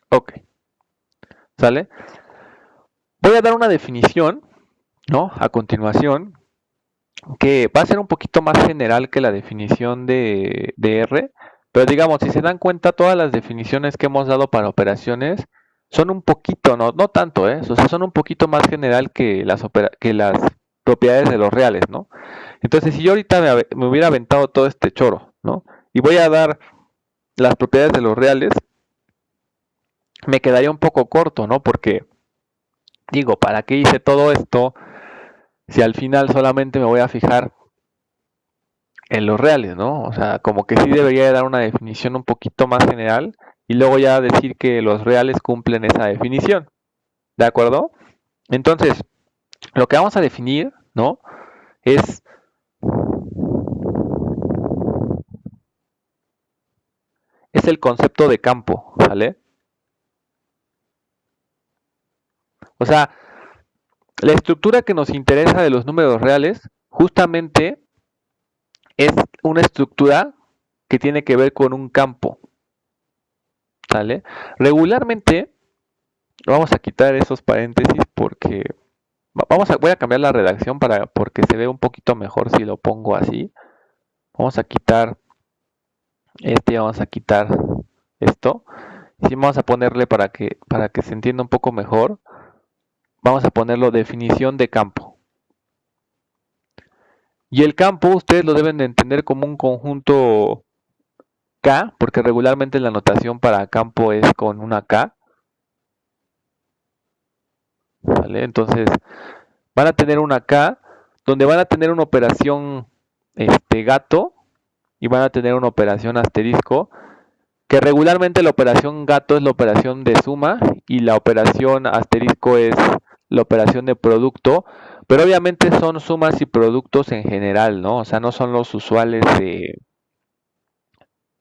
Ok, ¿sale? Voy a dar una definición, ¿no? A continuación, que va a ser un poquito más general que la definición de R, pero digamos, si se dan cuenta, todas las definiciones que hemos dado para operaciones son un poquito, no tanto, o sea, son un poquito más general que las propiedades de los reales, ¿no? Entonces, si yo ahorita me hubiera aventado todo este choro, ¿no? Y voy a dar las propiedades de los reales, me quedaría un poco corto, ¿no? Porque, digo, ¿para qué hice todo esto si al final solamente me voy a fijar en los reales, ¿no? O sea, como que sí debería dar una definición un poquito más general y luego ya decir que los reales cumplen esa definición. ¿De acuerdo? Entonces, lo que vamos a definir, ¿no? Es el concepto de campo, ¿vale? O sea, la estructura que nos interesa de los números reales justamente es una estructura que tiene que ver con un campo, ¿sale? Regularmente, vamos a quitar esos paréntesis porque voy a cambiar la redacción porque se ve un poquito mejor si lo pongo así. Vamos a quitar vamos a quitar esto. Y vamos a ponerle para que se entienda un poco mejor. Vamos a ponerlo definición de campo. Y el campo ustedes lo deben de entender como un conjunto K, porque regularmente la notación para campo es con una K. ¿Vale? Entonces, van a tener una K, donde van a tener una operación gato, y van a tener una operación asterisco, que regularmente la operación gato es la operación de suma, y la operación asterisco es la operación de producto, pero obviamente son sumas y productos en general, ¿no? O sea, no son los usuales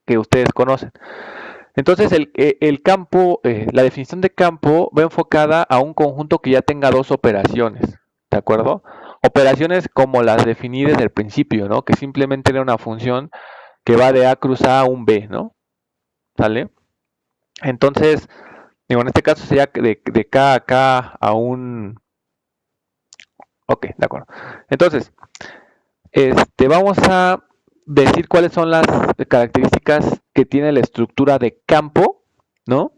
que ustedes conocen. Entonces, el campo, la definición de campo va enfocada a un conjunto que ya tenga dos operaciones, ¿de acuerdo? Operaciones como las definí desde el principio, ¿no? Que simplemente era una función que va de A cruz A a un B, ¿no? ¿Sale? Entonces, digo, en este caso sería de K a K a un... Ok, de acuerdo. Entonces, vamos a decir cuáles son las características que tiene la estructura de campo, ¿no?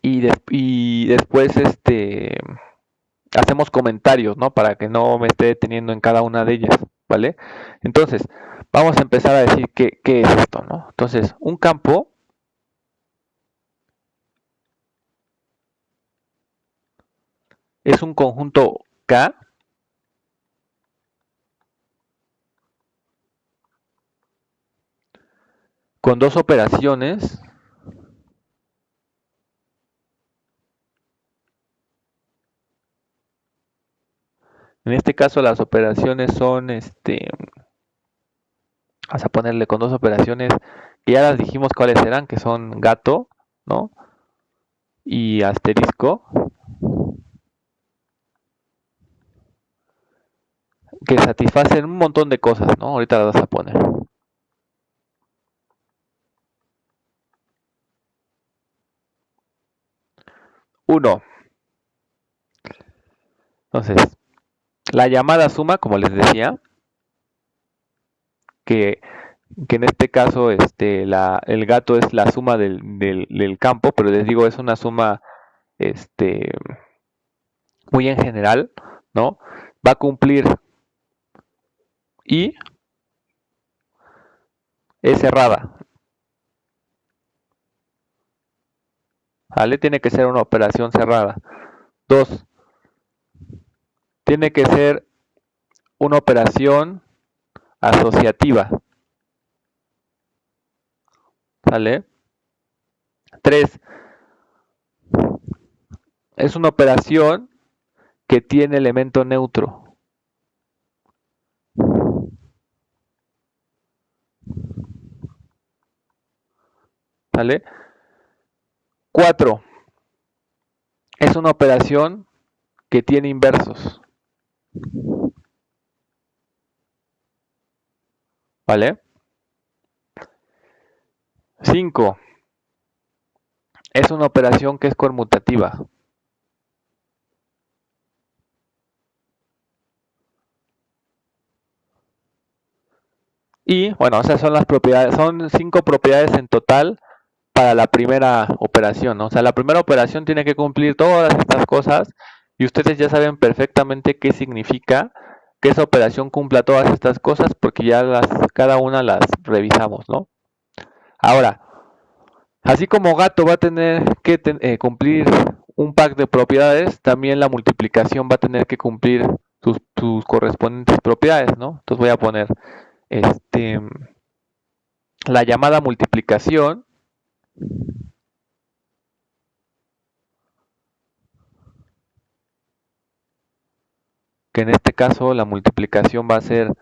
Y después hacemos comentarios, ¿no? Para que no me esté deteniendo en cada una de ellas, ¿vale? Entonces, vamos a empezar a decir qué es esto, ¿no? Entonces, un campo es un conjunto K con dos operaciones en este caso las operaciones son vamos a ponerle con dos operaciones que ya las dijimos cuáles serán, que son gato, ¿no? Y asterisco, que satisfacen un montón de cosas, ¿no? Ahorita las vas a poner. Uno. Entonces, la llamada suma, como les decía, que en este caso el gato es la suma del campo, pero les digo, es una suma muy en general, ¿no? Va a cumplir y es cerrada. ¿Vale? Tiene que ser una operación cerrada. 2. Tiene que ser una operación asociativa. ¿Vale? 3. Es una operación que tiene elemento neutro. ¿Vale? 4. Es una operación que tiene inversos. ¿Vale? 5. Es una operación que es conmutativa. Y bueno, esas son las propiedades, son 5 propiedades en total para la primera operación, ¿no? O sea, la primera operación tiene que cumplir todas estas cosas y ustedes ya saben perfectamente qué significa que esa operación cumpla todas estas cosas porque ya cada una las revisamos, ¿no? Ahora, así como gato va a tener que cumplir un pack de propiedades, también la multiplicación va a tener que cumplir sus correspondientes propiedades, ¿no? Entonces voy a poner la llamada multiplicación que en este caso la multiplicación va a ser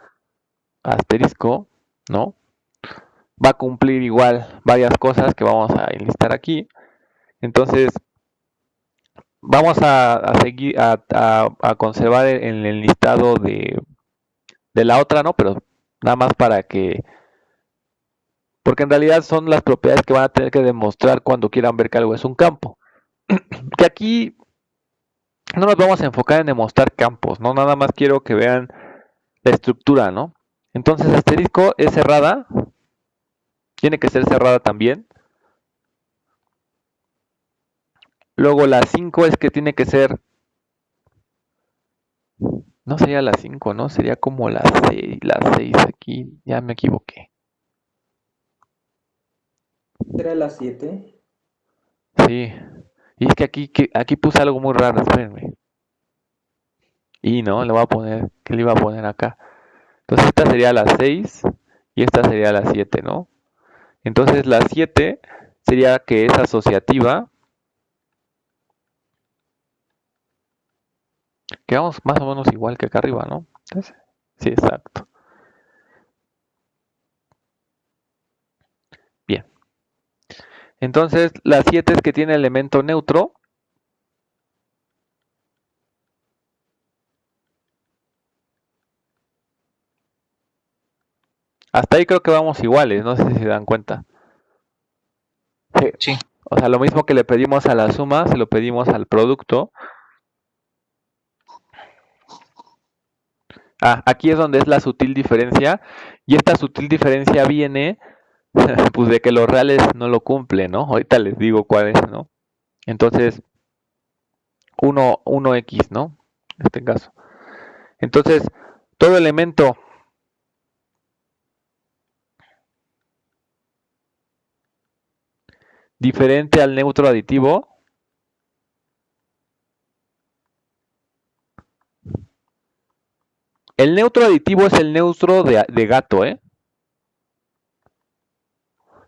asterisco, ¿no? Va a cumplir igual varias cosas que vamos a enlistar aquí. Entonces, vamos a seguir a conservar en el listado de la otra, ¿no? Pero nada más para que... Porque en realidad son las propiedades que van a tener que demostrar cuando quieran ver que algo es un campo. Que aquí no nos vamos a enfocar en demostrar campos, ¿no? Nada más quiero que vean la estructura, ¿no? Entonces, asterisco es cerrada. Tiene que ser cerrada también. Luego la 5 es que tiene que ser... No sería la 5, ¿no? Sería como la 6 aquí. Ya me equivoqué. ¿Será la 7? Sí. Y es que aquí puse algo muy raro, espérenme. Y no, le voy a poner... ¿Qué le iba a poner acá? Entonces esta sería la 6 y esta sería la 7, ¿no? Entonces la 7 sería que es asociativa. quedamos más o menos igual que acá arriba, ¿no? Entonces, sí, exacto. Bien. Entonces, la 7 es que tiene elemento neutro. Hasta ahí creo que vamos iguales, no sé si se dan cuenta. Sí. O sea, lo mismo que le pedimos a la suma, se lo pedimos al producto. Aquí es donde es la sutil diferencia. Y esta sutil diferencia viene pues de que los reales no lo cumplen, ¿no? Ahorita les digo cuál es, ¿no? Entonces, 1x, ¿no? En este caso. Entonces, todo elemento diferente al neutro aditivo el neutro aditivo es el neutro de gato, ¿eh?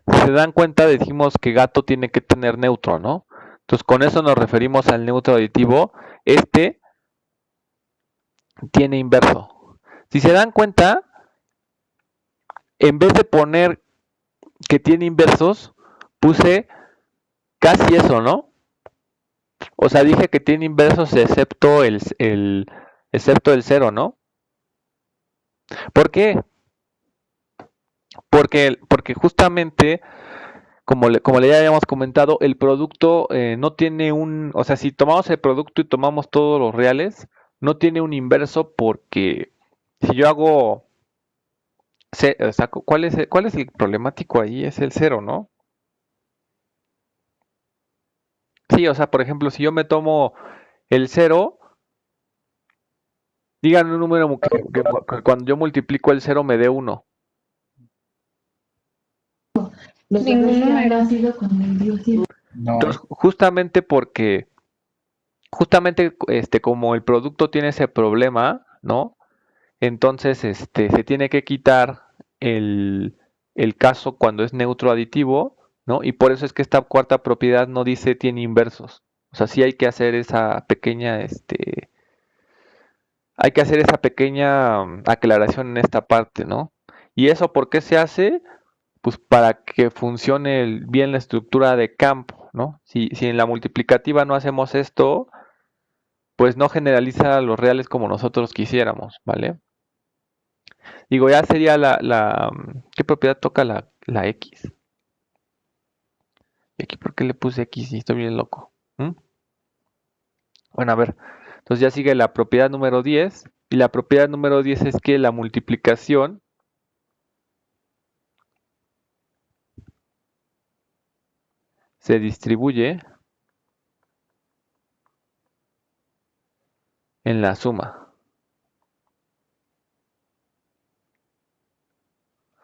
Si se dan cuenta, decimos que gato tiene que tener neutro, ¿no? Entonces, con eso nos referimos al neutro aditivo. Este tiene inverso. Si se dan cuenta, en vez de poner que tiene inversos, puse casi eso, ¿no? O sea, dije que tiene inversos excepto el 0, ¿no? ¿Por qué? Porque justamente, como le ya habíamos comentado, el producto no tiene o sea, si tomamos el producto y tomamos todos los reales, no tiene un inverso porque si yo hago, o sea, ¿cuál es el problemático ahí? Es el 0, ¿no? Sí, o sea, por ejemplo, si yo me tomo el 0, díganme un número que cuando yo multiplico el 0 me dé 1. Ningún número. No, Entonces, justamente como el producto tiene ese problema, ¿no? Entonces, se tiene que quitar el caso cuando es neutro aditivo, ¿no? Y por eso es que esta cuarta propiedad no dice tiene inversos. O sea, sí hay que hacer esa pequeña, aclaración en esta parte, ¿no? ¿Y eso por qué se hace? Pues para que funcione bien la estructura de campo, ¿no? Si en la multiplicativa no hacemos esto, pues no generaliza los reales como nosotros quisiéramos, ¿vale? Digo, ya sería ¿qué propiedad toca la X? ¿Y aquí por qué le puse X? Y estoy bien loco. Bueno, a ver. Entonces ya sigue la propiedad número 10. Y la propiedad número 10 es que la multiplicación se distribuye en la suma.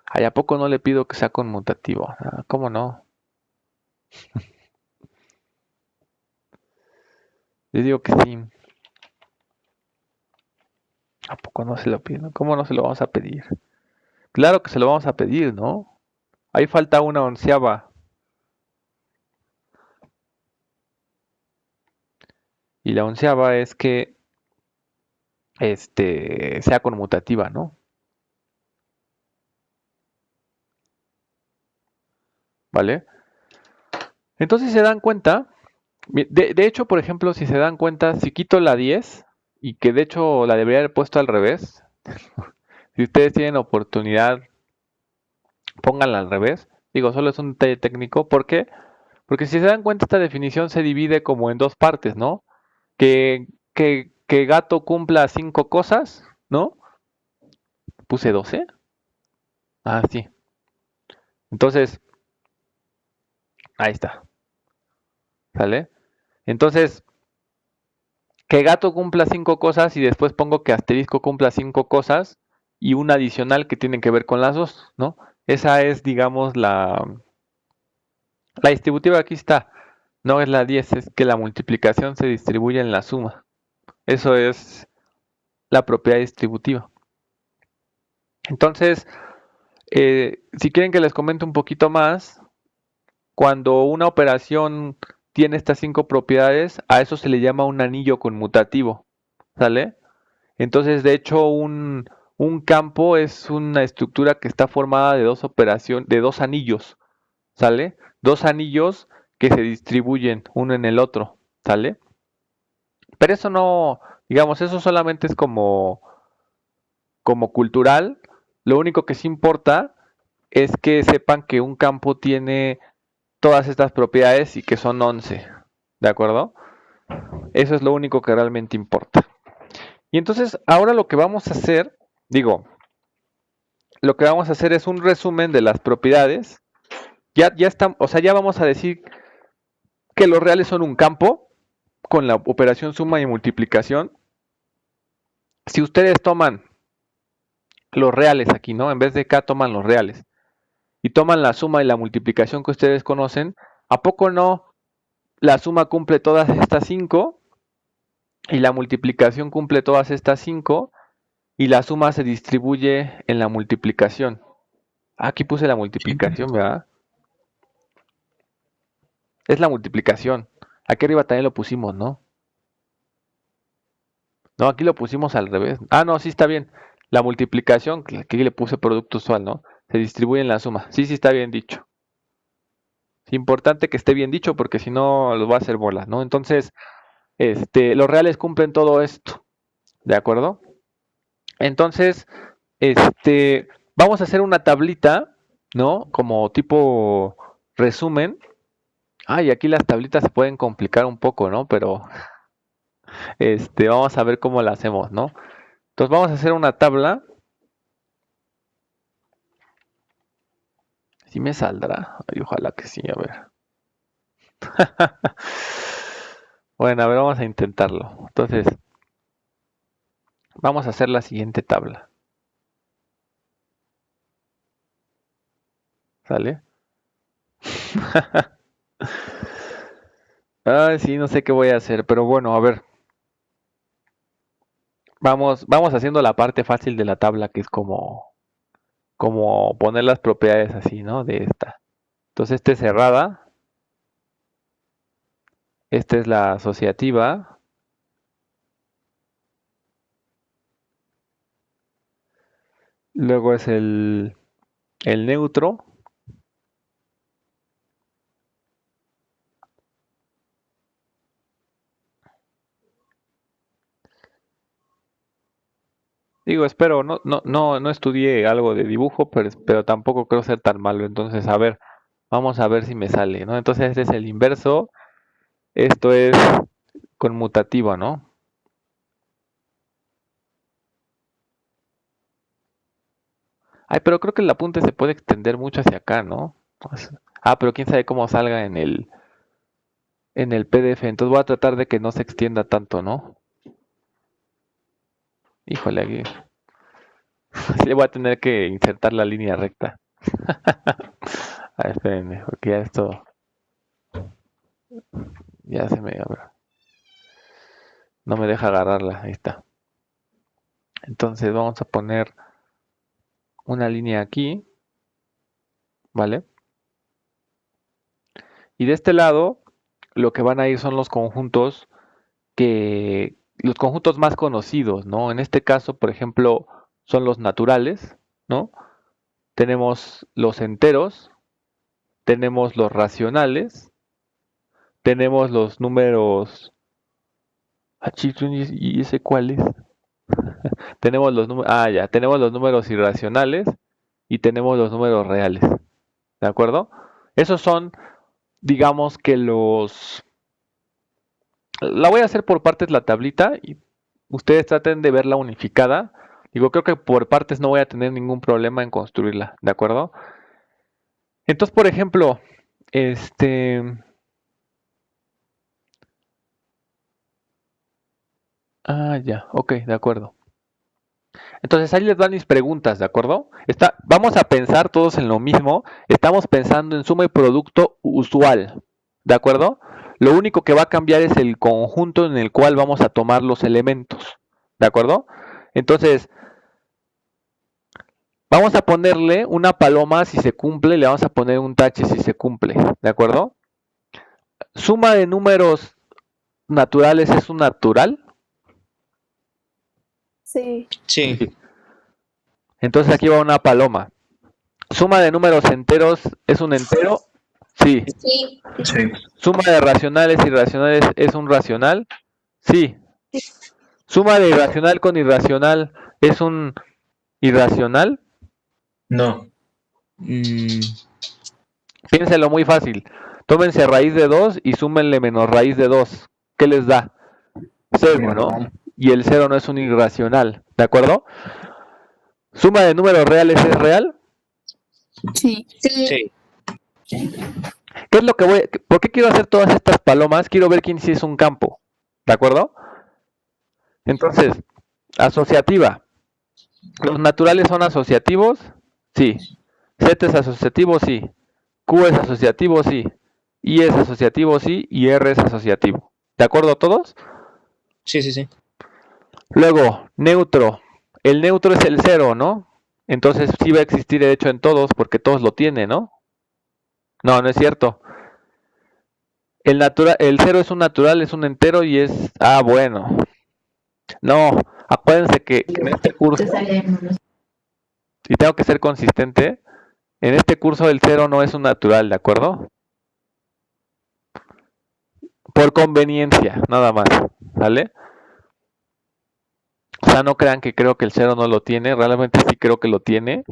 ¿Ay, a poco no le pido que sea conmutativo? ¿Cómo no? Yo digo que sí. ¿A poco no se lo pido? ¿Cómo no se lo vamos a pedir? Claro que se lo vamos a pedir, ¿no? Ahí falta una onceava. Y la onceava es que sea conmutativa, ¿no? ¿Vale? Entonces, si se dan cuenta, de hecho, por ejemplo, si se dan cuenta, si quito la 10, y que de hecho la debería haber puesto al revés, si ustedes tienen oportunidad, pónganla al revés. Digo, solo es un detalle técnico. ¿Por qué? Porque si se dan cuenta, esta definición se divide como en dos partes, ¿no? Que gato cumpla 5 cosas, ¿no? Puse 12. Ah, sí. Entonces, ahí está. ¿Sale? Entonces, que gato cumpla 5 cosas y después pongo que asterisco cumpla 5 cosas y una adicional que tiene que ver con las dos, ¿no? Esa es, digamos, la distributiva aquí está. No es la 10, es que la multiplicación se distribuye en la suma. Eso es la propiedad distributiva. Entonces, si quieren que les comente un poquito más, cuando una operación tiene estas 5 propiedades, a eso se le llama un anillo conmutativo. ¿sale? Entonces, de hecho, un campo es una estructura que está formada de de dos anillos, ¿sale? Dos anillos que se distribuyen uno en el otro, ¿sale? Pero eso no, digamos, eso solamente es como cultural. Lo único que sí importa es que sepan que un campo tiene todas estas propiedades y que son 11, ¿de acuerdo? Eso es lo único que realmente importa. Y entonces, ahora lo que vamos a hacer, lo que vamos a hacer es un resumen de las propiedades. Ya está, o sea, ya vamos a decir que los reales son un campo con la operación suma y multiplicación. Si ustedes toman los reales aquí, ¿no? En vez de K toman los reales y toman la suma y la multiplicación que ustedes conocen, ¿a poco no la suma cumple todas estas 5 y la multiplicación cumple todas estas 5 y la suma se distribuye en la multiplicación? Aquí puse la multiplicación, ¿verdad? Es la multiplicación. Aquí arriba también lo pusimos, ¿no? No, aquí lo pusimos al revés. Ah, no, sí está bien. La multiplicación, que aquí le puse producto usual, ¿no? Se distribuye en la suma. Sí, sí está bien dicho. Es importante que esté bien dicho porque si no los va a hacer bolas, ¿no? Entonces, los reales cumplen todo esto. ¿De acuerdo? Entonces, vamos a hacer una tablita, ¿no? Como tipo resumen. Ah, y aquí las tablitas se pueden complicar un poco, ¿no? Pero, vamos a ver cómo la hacemos, ¿no? Entonces vamos a hacer una tabla. ¿Sí me saldrá? Ay, ojalá que sí, a ver. Bueno, a ver, vamos a intentarlo. Entonces, vamos a hacer la siguiente tabla. ¿Sale? Ay, sí, no sé qué voy a hacer, pero bueno, a ver. Vamos haciendo la parte fácil de la tabla, que es como poner las propiedades así, ¿no? De esta. Entonces, esta es cerrada. Esta es la asociativa. Luego es el neutro. Digo, espero, no estudié algo de dibujo, pero tampoco creo ser tan malo. Entonces, a ver, vamos a ver si me sale, ¿no? Entonces, este es el inverso. Esto es conmutativo, ¿no? Ay, pero creo que el apunte se puede extender mucho hacia acá, ¿no? Ah, pero quién sabe cómo salga en el PDF. Entonces voy a tratar de que no se extienda tanto, ¿no? Híjole, aquí. Sí, le voy a tener que insertar la línea recta. A ver, espérenme, porque ya esto ya se me abre. No me deja agarrarla, ahí está. Entonces vamos a poner una línea aquí, ¿vale? Y de este lado, lo que van a ir son los conjuntos más conocidos, ¿no? En este caso, por ejemplo, son los naturales, ¿no? Tenemos los enteros, tenemos los racionales, tenemos los números. ¿Y ese cuál es? Tenemos los números. Ah, ya, tenemos los números irracionales y tenemos los números reales. ¿De acuerdo? Esos son, digamos que los. La voy a hacer por partes la tablita y ustedes traten de verla unificada. Digo, creo que por partes no voy a tener ningún problema en construirla, ¿de acuerdo? Entonces, por ejemplo, ya, ok, de acuerdo. Entonces ahí les dan mis preguntas, ¿de acuerdo? Vamos a pensar todos en lo mismo. Estamos pensando en suma y producto usual, ¿de acuerdo? Lo único que va a cambiar es el conjunto en el cual vamos a tomar los elementos, ¿de acuerdo? Entonces, vamos a ponerle una paloma si se cumple, le vamos a poner un tache si se cumple, ¿de acuerdo? Suma de números naturales es un natural. Sí. Sí. Entonces aquí va una paloma. ¿Suma de números enteros es un entero? Sí. Sí. Sí. ¿Suma de racionales y irracionales es un racional? Sí. ¿Suma de irracional con irracional es un irracional? No. Piénselo muy fácil. Tómense raíz de 2 y súmenle menos raíz de 2. ¿Qué les da? 0, ¿no? Y el 0 no es un irracional, ¿de acuerdo? ¿Suma de números reales es real? Sí. Sí. ¿Qué es lo que voy? ¿Por qué quiero hacer todas estas palomas? Quiero ver quién sí es un campo, ¿de acuerdo? Entonces, asociativa. ¿Los naturales son asociativos? Sí. Z es asociativo, sí. Q es asociativo, sí. I es asociativo, sí. Y R es asociativo. ¿De acuerdo todos? Sí. Luego, neutro. El neutro es el 0, ¿no? Entonces sí va a existir de hecho en todos porque todos lo tienen, ¿no? No, no es cierto. El 0 es un natural, es un entero y es... Ah, bueno. No, acuérdense que en este curso, y tengo que ser consistente, en este curso el 0 no es un natural, ¿de acuerdo? Por conveniencia, nada más, ¿vale? O sea, no crean que creo que el 0 no lo tiene, realmente sí creo que lo tiene,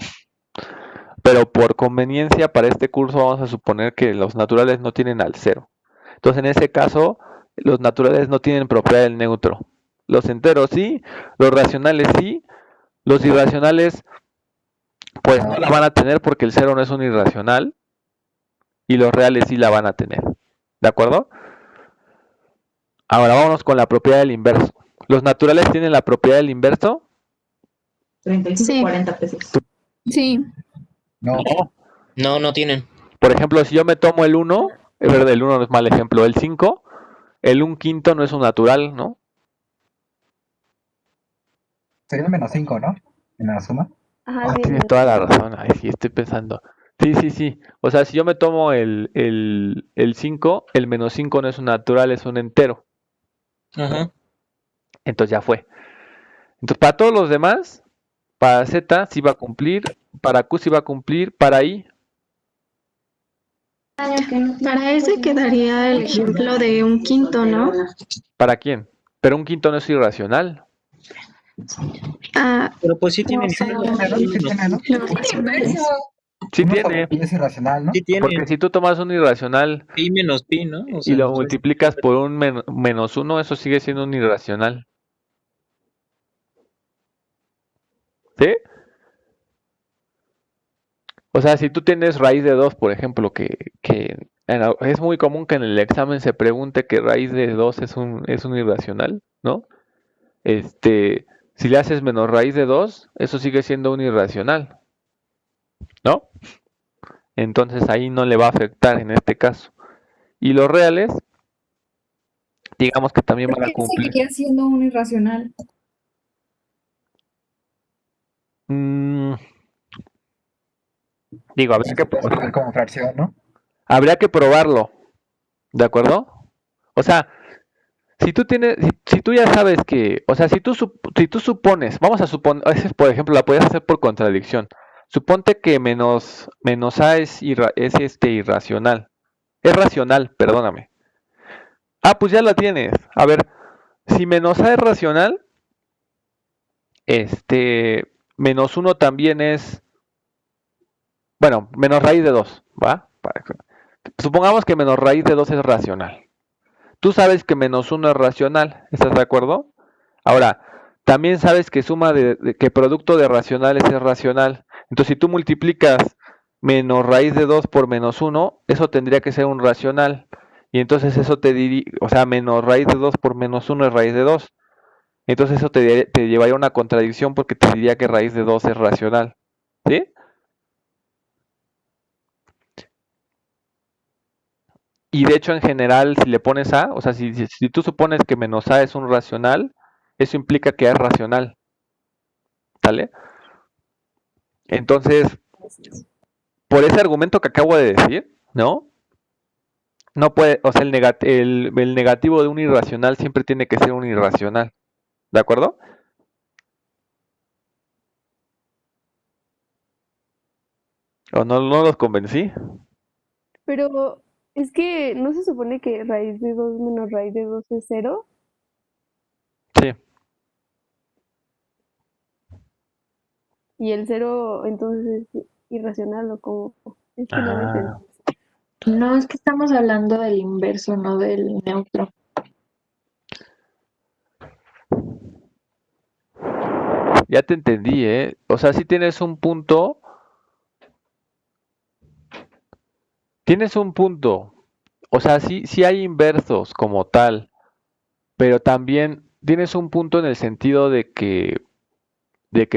pero por conveniencia para este curso vamos a suponer que los naturales no tienen al 0. Entonces en ese caso, los naturales no tienen propiedad del neutro. Los enteros sí, los racionales sí, los irracionales pues no la van a tener porque el 0 no es un irracional y los reales sí la van a tener. ¿De acuerdo? Ahora vámonos con la propiedad del inverso. ¿Los naturales tienen la propiedad del inverso? 35, 40 pesos. Sí. No. No tienen. Por ejemplo, si yo me tomo el 1, es verdad, el 1 no es mal ejemplo, el 5, el 1/5 no es un natural, ¿no? Sería el menos 5, ¿no? En la suma. Ajá, sí. Tienes toda la razón. Ay, sí, estoy pensando. Sí. O sea, si yo me tomo el 5, el menos 5 no es un natural, es un entero. Ajá. Entonces ya fue. Entonces, para todos los demás, para Z sí va a cumplir, para Q sí va a cumplir, para I. Para ese quedaría el ejemplo de 1/5, ¿no? ¿Para quién? Pero 1/5 no es irracional. Ah, Pero pues sí no, tienen. pero Sí Uno tiene. es irracional, ¿no? Sí tienen. Porque si tú tomas un irracional Pi menos pi, ¿no? O y sea, lo multiplicas por un menos 1, eso sigue siendo un irracional. ¿Sí? O sea, si tú tienes raíz de 2, por ejemplo, que es muy común que en el examen se pregunte que raíz de 2 es un irracional, ¿no? Si le haces menos raíz de 2, eso sigue siendo un irracional, ¿no? Entonces ahí no le va a afectar en este caso. Y los reales, digamos que también van a cumplir. seguiría siendo un irracional. Digo, Como fracción, ¿no? habría que probarlo, ¿de acuerdo? O sea, si tú ya sabes que, o sea, si tú supones, vamos a suponer, por ejemplo, la puedes hacer por contradicción. Suponte que menos A es irracional. Es racional, perdóname. Ah, pues ya la tienes. A ver, si menos A es racional, menos 1 también es, bueno, menos raíz de 2, ¿va? Supongamos que menos raíz de 2 es racional. Tú sabes que menos 1 es racional, ¿estás de acuerdo? Ahora, también sabes que que producto de racionales es racional. Entonces, si tú multiplicas menos raíz de 2 por menos 1, eso tendría que ser un racional. Y entonces eso te diría, o sea, menos raíz de 2 por menos 1 es raíz de 2. Entonces eso te llevaría a una contradicción porque te diría que raíz de 2 es racional. ¿Sí? Y de hecho, en general, si le pones A, o sea, si tú supones que menos A es un racional, eso implica que A es racional. ¿Sale? Entonces, por ese argumento que acabo de decir, ¿no? No puede, o sea, el negativo de un irracional siempre tiene que ser un irracional. ¿De acuerdo? ¿O no los convencí? Pero es que no se supone que raíz de 2 menos raíz de 2 es 0. Sí. Y el 0 entonces es irracional o como. Es que no lo entendí. Ah, No, es que estamos hablando del inverso, no del neutro. ya te entendí, ¿eh? O sea, sí tienes un punto. Tienes un punto. O sea, sí hay inversos como tal, pero también tienes un punto en el sentido de que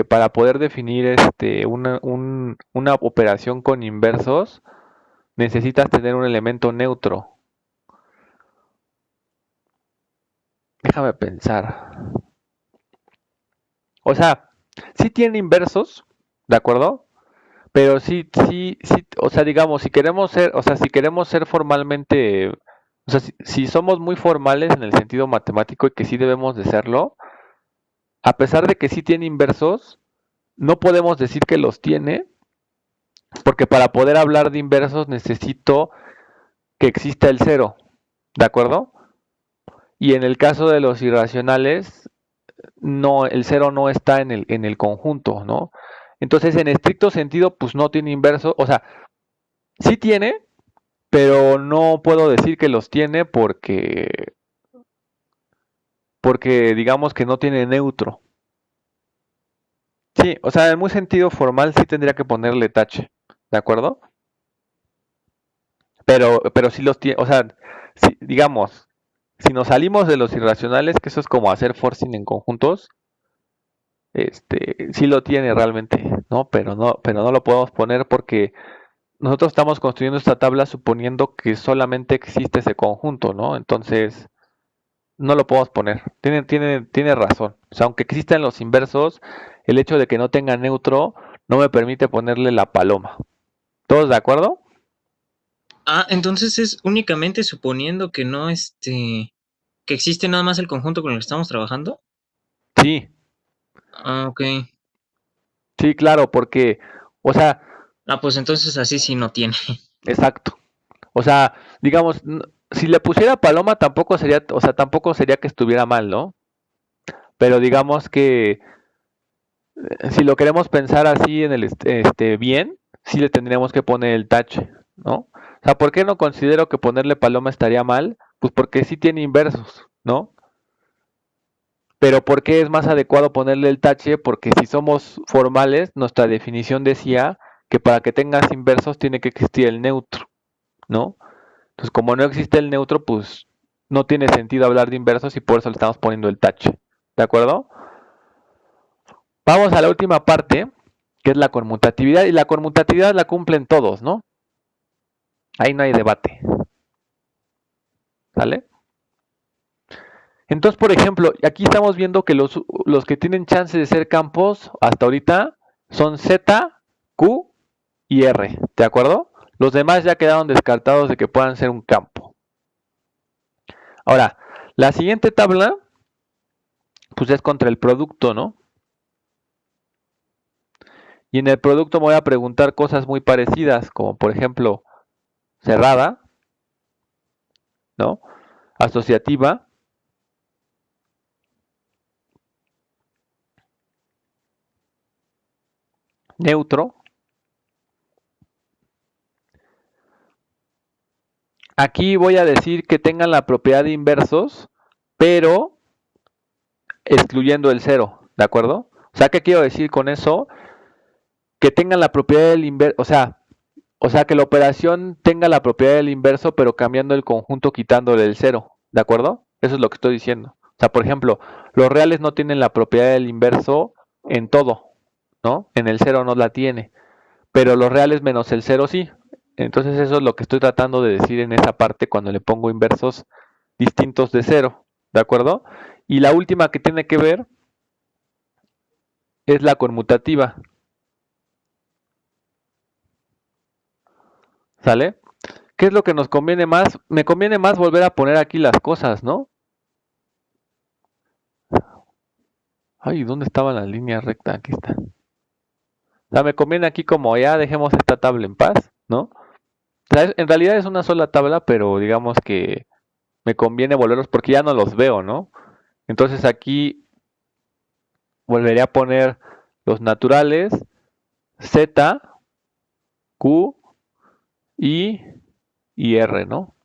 para poder definir una operación con inversos, necesitas tener un elemento neutro. Déjame pensar. O sea, sí tiene inversos, ¿de acuerdo? Pero sí, o sea, digamos, si queremos ser formalmente, o sea, si somos muy formales en el sentido matemático y que sí debemos de serlo, a pesar de que sí tiene inversos, no podemos decir que los tiene, porque para poder hablar de inversos necesito que exista el cero, ¿de acuerdo? Y en el caso de los irracionales, no, el cero no está en el conjunto, ¿no? Entonces, en estricto sentido, pues no tiene inverso, o sea, sí tiene, pero no puedo decir que los tiene porque digamos que no tiene neutro. Sí, o sea, en muy sentido formal sí tendría que ponerle tache, ¿de acuerdo? Pero sí los tiene, o sea, digamos, si nos salimos de los irracionales, que eso es como hacer forcing en conjuntos, sí lo tiene realmente, ¿no? Pero no lo podemos poner porque nosotros estamos construyendo esta tabla suponiendo que solamente existe ese conjunto, ¿no? Entonces, no lo podemos poner. Tiene razón. O sea, aunque existan los inversos, el hecho de que no tenga neutro no me permite ponerle la paloma. ¿Todos de acuerdo? Ah, entonces es únicamente suponiendo que no, que existe nada más el conjunto con el que estamos trabajando. Sí, Ah, ok. sí, claro, porque, o sea, Ah, pues entonces así sí no tiene. exacto. O sea, digamos, si le pusiera paloma tampoco sería, o sea, tampoco sería que estuviera mal, ¿no? Pero digamos que si lo queremos pensar así en el bien, sí le tendríamos que poner el tache, ¿no? O sea, ¿por qué no considero que ponerle paloma estaría mal? Pues porque sí tiene inversos, ¿no? Pero ¿por qué es más adecuado ponerle el tache? Porque si somos formales, nuestra definición decía que para que tengas inversos tiene que existir el neutro, ¿no? Entonces, como no existe el neutro, pues no tiene sentido hablar de inversos y por eso le estamos poniendo el tache. ¿De acuerdo? Vamos a la última parte, que es la conmutatividad. Y la conmutatividad la cumplen todos, ¿no? Ahí no hay debate. ¿Sale? Entonces, por ejemplo, aquí estamos viendo que los que tienen chance de ser campos hasta ahorita son Z, Q y R. ¿De acuerdo? Los demás ya quedaron descartados de que puedan ser un campo. Ahora, la siguiente tabla, pues es contra el producto, ¿no? Y en el producto me voy a preguntar cosas muy parecidas, como por ejemplo, cerrada, ¿no? Asociativa, neutro. Aquí voy a decir que tengan la propiedad de inversos, pero excluyendo el cero, ¿de acuerdo? O sea, ¿qué quiero decir con eso? Que tengan la propiedad del inverso, o sea, que la operación tenga la propiedad del inverso, pero cambiando el conjunto quitándole el cero, ¿de acuerdo? Eso es lo que estoy diciendo. O sea, por ejemplo, los reales no tienen la propiedad del inverso en todo, ¿no? En el cero no la tiene, pero los reales menos el cero sí. Entonces eso es lo que estoy tratando de decir en esa parte cuando le pongo inversos distintos de cero, ¿de acuerdo? Y la última que tiene que ver es la conmutativa, ¿sale? ¿Qué es lo que nos conviene más? Me conviene más volver a poner aquí las cosas, ¿no? Ay, ¿dónde estaba la línea recta? Aquí está. O sea, me conviene aquí como ya dejemos esta tabla en paz, ¿no? O sea, en realidad es una sola tabla, pero digamos que me conviene volverlos porque ya no los veo, ¿no? Entonces aquí volvería a poner los naturales, Z, Q, I y R, ¿no?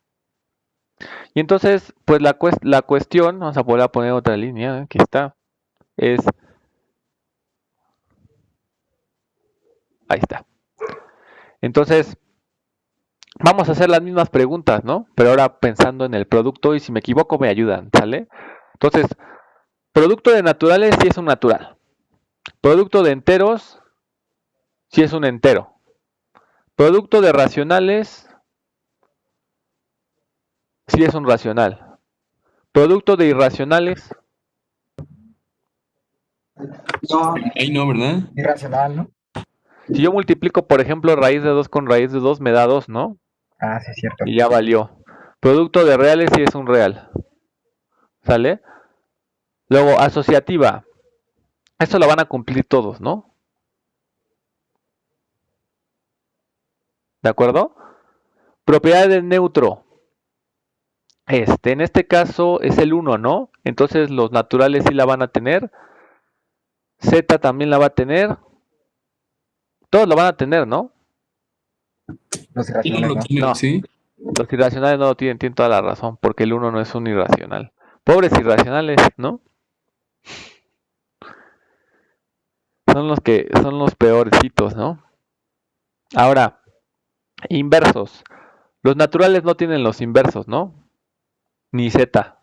Y entonces, pues la cuestión, vamos a volver a poner otra línea, aquí está, es, ahí está. Entonces, vamos a hacer las mismas preguntas, ¿no? Pero ahora pensando en el producto y si me equivoco me ayudan, ¿sale? Entonces, producto de naturales sí es un natural. Producto de enteros sí es un entero. Producto de racionales sí es un racional. Producto de irracionales, No, Ahí no, ¿verdad? Irracional, ¿no? si yo multiplico, por ejemplo, raíz de 2 con raíz de 2 me da 2, ¿no? Ah, sí, es cierto. Y ya valió. Producto de reales sí es un real. ¿Sale? Luego, asociativa. Esto lo van a cumplir todos, ¿no? ¿De acuerdo? Propiedad del neutro. En este caso es el 1, ¿no? Entonces los naturales sí la van a tener. Z también la va a tener. Todos lo van a tener, ¿no? Los No irracionales, lo ¿no? tiene, No. ¿sí? Los irracionales no lo tienen toda la razón, porque el 1 no es un irracional. Pobres irracionales, ¿no? Son los peorcitos, ¿no? Ahora, inversos. Los naturales no tienen los inversos, ¿no? Ni Z.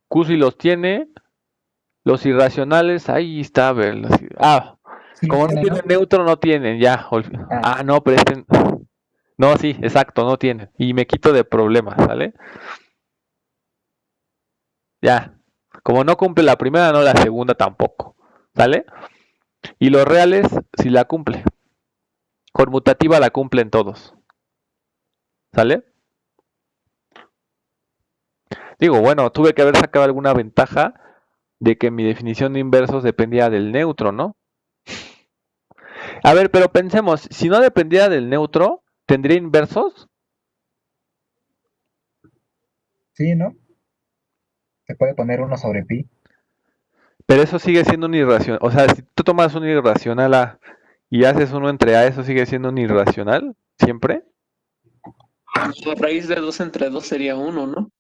Q sí los tiene. Los irracionales, ahí está, a ver. Sí los Como no tiene, ¿no? tienen neutro, no tienen, ya. Ah. No, pero no, sí, exacto, no tienen. Y me quito de problemas, ¿vale? Ya. Como no cumple la primera, no la segunda tampoco. ¿Sale? Y los reales, sí la cumple. Conmutativa la cumplen todos. ¿Sale? Digo, bueno, tuve que haber sacado alguna ventaja de que mi definición de inversos dependía del neutro, ¿no? A ver, pero pensemos, si no dependiera del neutro, ¿tendría inversos? Sí, ¿no? Se puede poner 1 sobre pi. Pero eso sigue siendo un irracional. O sea, si tú tomas un irracional A y haces uno entre A, ¿eso sigue siendo un irracional? ¿Siempre? Raíz de 2 entre 2 sería 1, ¿no?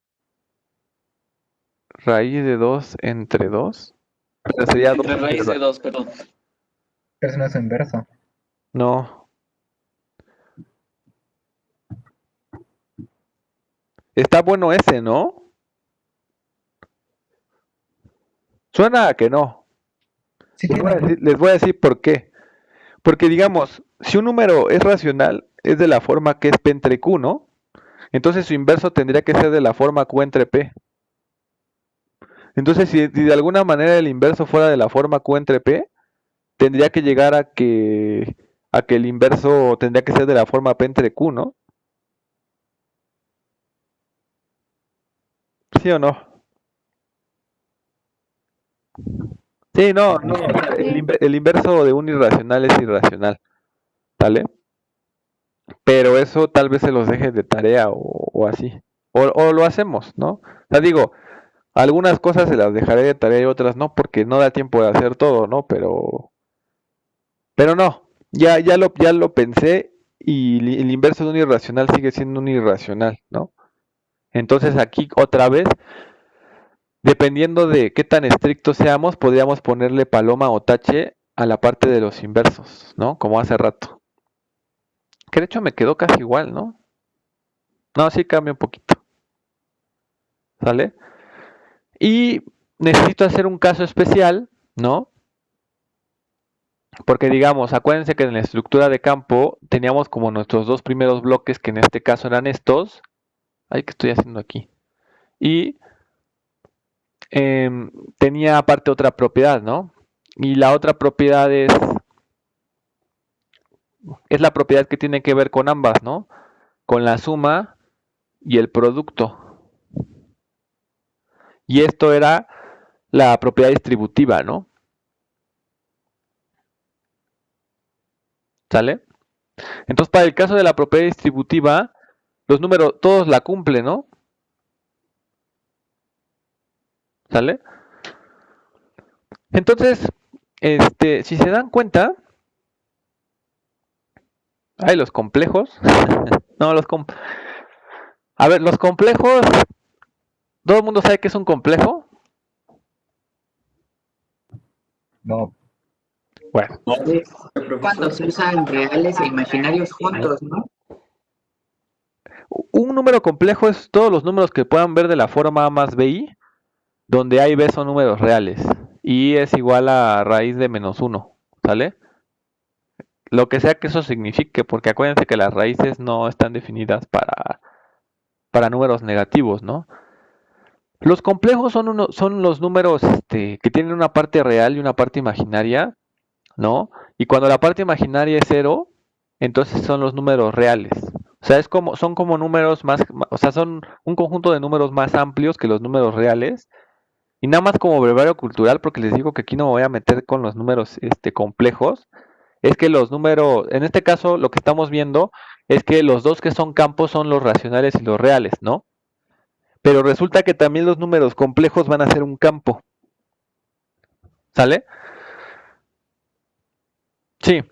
Raíz de 2 entre 2. Pero sería 2 Entre raíz de 2, perdón. Pero eso no es su inverso. No. Está bueno ese, ¿no? Suena a que no. Sí tiene. Les voy a decir por qué. Porque digamos, si un número es racional, es de la forma que es P entre Q, ¿no? Entonces su inverso tendría que ser de la forma Q entre P. Entonces, si de alguna manera el inverso fuera de la forma Q entre P, tendría que llegar a que el inverso tendría que ser de la forma P entre Q, ¿no? ¿Sí o no? Sí, no, no. El inverso de un irracional es irracional, ¿vale? Pero eso tal vez se los deje de tarea o así. O lo hacemos, ¿no? O sea, digo, algunas cosas se las dejaré de tarea y otras no, porque no da tiempo de hacer todo, ¿no? Pero no, ya lo pensé y el inverso de un irracional sigue siendo un irracional, ¿no? Entonces aquí otra vez, dependiendo de qué tan estrictos seamos, podríamos ponerle paloma o tache a la parte de los inversos, ¿no? Como hace rato. Que de hecho me quedó casi igual, ¿no? No, sí cambia un poquito. ¿Sale? Y necesito hacer un caso especial, ¿no? Porque digamos, acuérdense que en la estructura de campo teníamos como nuestros dos primeros bloques, que en este caso eran estos. Ay, ¿qué estoy haciendo aquí? Y tenía aparte otra propiedad, ¿no? Y la otra propiedad es la propiedad que tiene que ver con ambas, ¿no? Con la suma y el producto. Y esto era la propiedad distributiva, ¿no? ¿Sale? Entonces, para el caso de la propiedad distributiva, los números, todos la cumplen, ¿no? ¿Sale? Entonces, si se dan cuenta, hay los complejos. No, a ver, los complejos, ¿todo el mundo sabe qué es un complejo? No, Bueno, Cuando se usan reales e imaginarios juntos, ¿no? un número complejo es todos los números que puedan ver de la forma A más BI, donde A y B son números reales. Y es igual a raíz de -1, ¿sale? Lo que sea que eso signifique, porque acuérdense que las raíces no están definidas para números negativos, ¿no? Los complejos son los números que tienen una parte real y una parte imaginaria, ¿no? Y cuando la parte imaginaria es 0, entonces son los números reales. O sea, son como números o sea, son un conjunto de números más amplios que los números reales. Y nada más como brevario cultural, porque les digo que aquí no me voy a meter con los números complejos, es que los números, en este caso lo que estamos viendo es que los dos que son campos son los racionales y los reales, ¿no? Pero resulta que también los números complejos van a ser un campo. ¿Sale? Sí.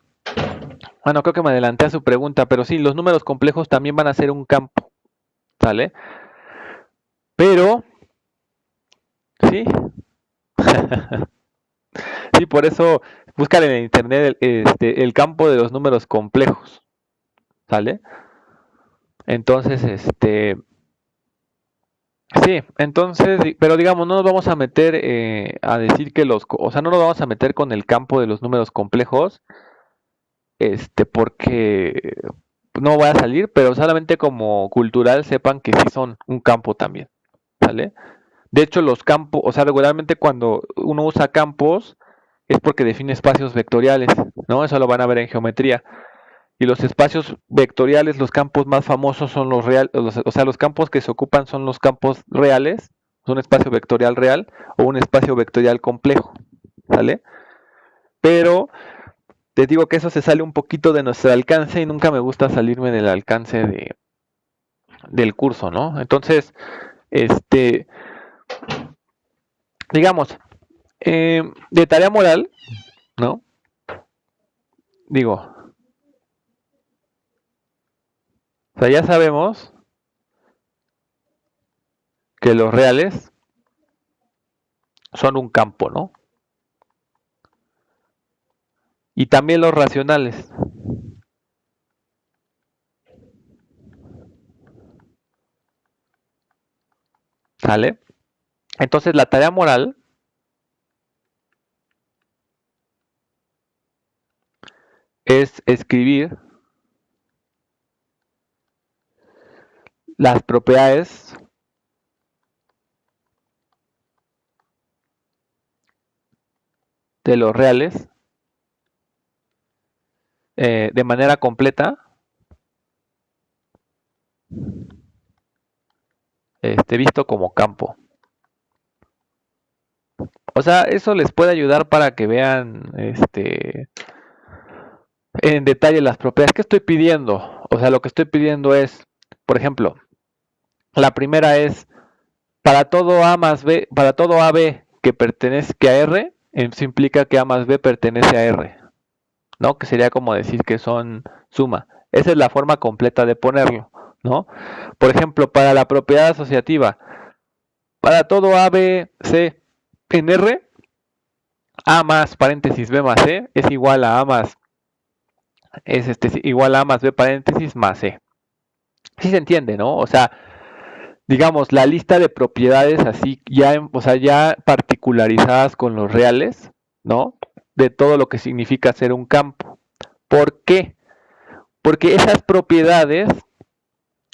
Bueno, creo que me adelanté a su pregunta, pero sí, los números complejos también van a ser un campo. ¿Sale? Pero, sí. Sí, por eso búscale en internet el campo de los números complejos. ¿Sale? Entonces, sí, entonces, pero digamos, no nos vamos a meter a decir que o sea, no nos vamos a meter con el campo de los números complejos, porque no va a salir, pero solamente como cultural sepan que sí son un campo también, ¿sale? De hecho, los campos, o sea, regularmente cuando uno usa campos es porque define espacios vectoriales, ¿no? Eso lo van a ver en geometría. Y los espacios vectoriales, los campos más famosos son los reales, o sea, los campos que se ocupan son los campos reales, un espacio vectorial real o un espacio vectorial complejo, ¿vale? Pero te digo que eso se sale un poquito de nuestro alcance y nunca me gusta salirme del alcance del curso, ¿no? Entonces, digamos, de tarea moral, ¿no? Digo, o sea, ya sabemos que los reales son un campo, ¿no? Y también los racionales. ¿Sale? Entonces la tarea moral es escribir las propiedades de los reales de manera completa, visto como campo. O sea, eso les puede ayudar para que vean en detalle las propiedades. ¿Qué estoy pidiendo? O sea, lo que estoy pidiendo es, por ejemplo, la primera es para todo A más B, para todo AB que pertenezca a R, eso implica que A más B pertenece a R, ¿no? Que sería como decir que son suma. Esa es la forma completa de ponerlo, ¿no? Por ejemplo, para la propiedad asociativa, para todo A, B, C en R, A más paréntesis B más C es igual a A más, es igual a A más B paréntesis más C. Sí se entiende, ¿no? O sea, digamos, la lista de propiedades así, ya, o sea, ya particularizadas con los reales, ¿no? De todo lo que significa ser un campo. ¿Por qué? Porque esas propiedades,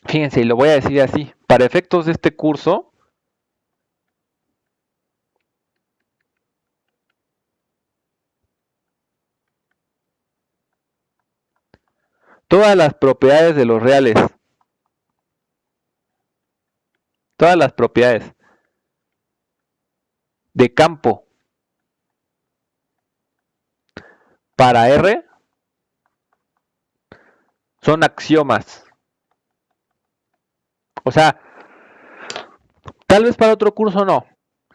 fíjense, y lo voy a decir así, para efectos de este curso, todas las propiedades de los reales, todas las propiedades de campo para R son axiomas. O sea, tal vez para otro curso no.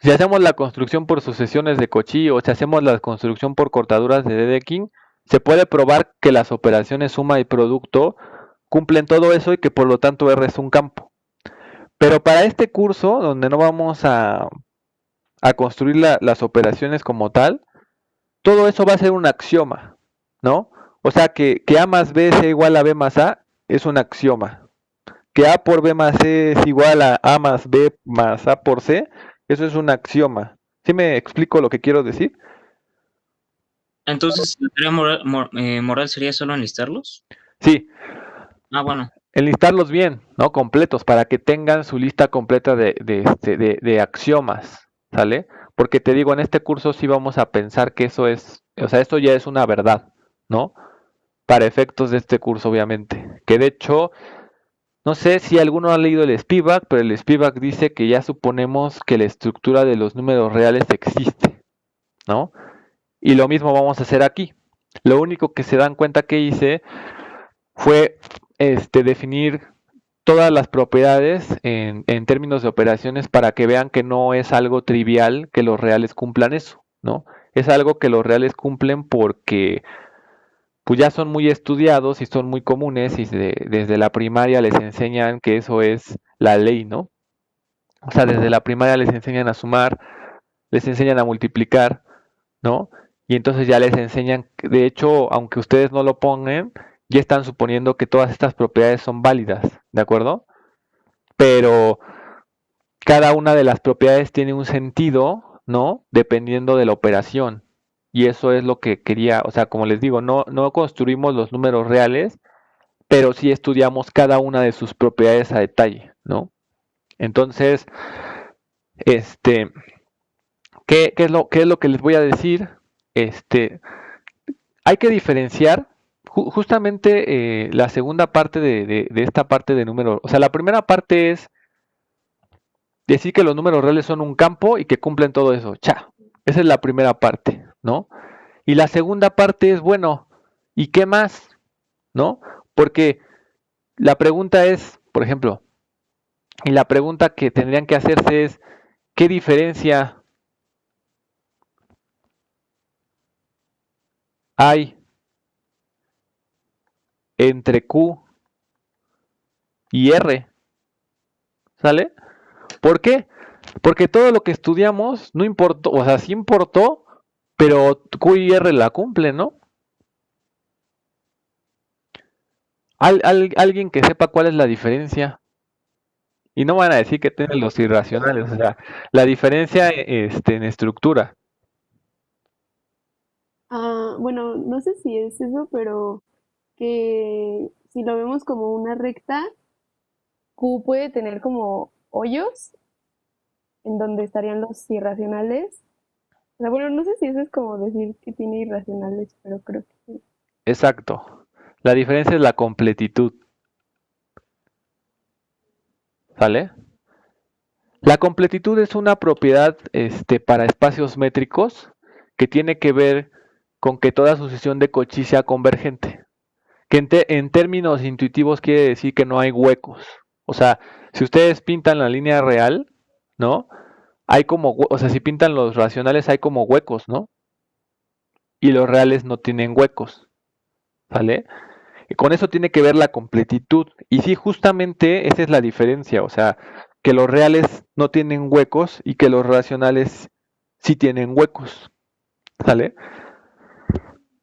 Si hacemos la construcción por sucesiones de Cauchy o si hacemos la construcción por cortaduras de Dedekind, se puede probar que las operaciones suma y producto cumplen todo eso y que por lo tanto R es un campo. Pero para este curso, donde no vamos a construir las operaciones como tal, todo eso va a ser un axioma, ¿no? O sea, que A más B sea igual a B más A es un axioma. Que A por B más C es igual a A más B más A por C, eso es un axioma. ¿Sí me explico lo que quiero decir? Entonces, ¿la teoría moral sería solo enlistarlos? Sí. Ah, bueno. Enlistarlos bien, ¿no? Completos, para que tengan su lista completa de axiomas, ¿sale? Porque te digo, en este curso sí vamos a pensar que eso es, o sea, esto ya es una verdad, ¿no? Para efectos de este curso, obviamente. Que de hecho, no sé si alguno ha leído el Spivak, pero el Spivak dice que ya suponemos que la estructura de los números reales existe, ¿no? Y lo mismo vamos a hacer aquí. Lo único que se dan cuenta que hice fue definir todas las propiedades en términos de operaciones para que vean que no es algo trivial que los reales cumplan eso, ¿no? Es algo que los reales cumplen porque pues ya son muy estudiados y son muy comunes y desde la primaria les enseñan que eso es la ley, ¿no? O sea, desde la primaria les enseñan a sumar, les enseñan a multiplicar, ¿no? Y entonces ya les enseñan, de hecho, aunque ustedes no lo pongan, ya están suponiendo que todas estas propiedades son válidas, ¿de acuerdo? Pero cada una de las propiedades tiene un sentido, ¿no? Dependiendo de la operación. Y eso es lo que quería, o sea, como les digo, no construimos los números reales, pero sí estudiamos cada una de sus propiedades a detalle, ¿no? Entonces, ¿qué es lo que les voy a decir? Hay que diferenciar justamente la segunda parte de esta parte de números. O sea, la primera parte es decir que los números reales son un campo y que cumplen todo eso. Esa es la primera parte, ¿no? Y la segunda parte es, bueno, ¿y qué más? ¿No? Porque la pregunta es, por ejemplo, y la pregunta que tendrían que hacerse es, ¿qué diferencia hay entre Q y R? ¿Sale? ¿Por qué? Porque todo lo que estudiamos no importó, o sea, sí importó, pero Q y R la cumplen, ¿no? Alguien que sepa cuál es la diferencia. Y no van a decir que tienen los irracionales, o sea, la diferencia en estructura. Bueno, no sé si es eso, pero que si lo vemos como una recta, Q puede tener como hoyos en donde estarían los irracionales. O sea, bueno, no sé si eso es como decir que tiene irracionales, pero creo que sí. Exacto. La diferencia es la completitud. ¿Sale? La completitud es una propiedad para espacios métricos que tiene que ver con que toda sucesión de Cauchy sea convergente. Que en términos intuitivos quiere decir que no hay huecos. O sea, si ustedes pintan la línea real, ¿no? Hay como, o sea, si pintan los racionales hay como huecos, ¿no? Y los reales no tienen huecos, ¿vale? Y con eso tiene que ver la completitud. Y sí, justamente esa es la diferencia, o sea, que los reales no tienen huecos y que los racionales sí tienen huecos, ¿vale?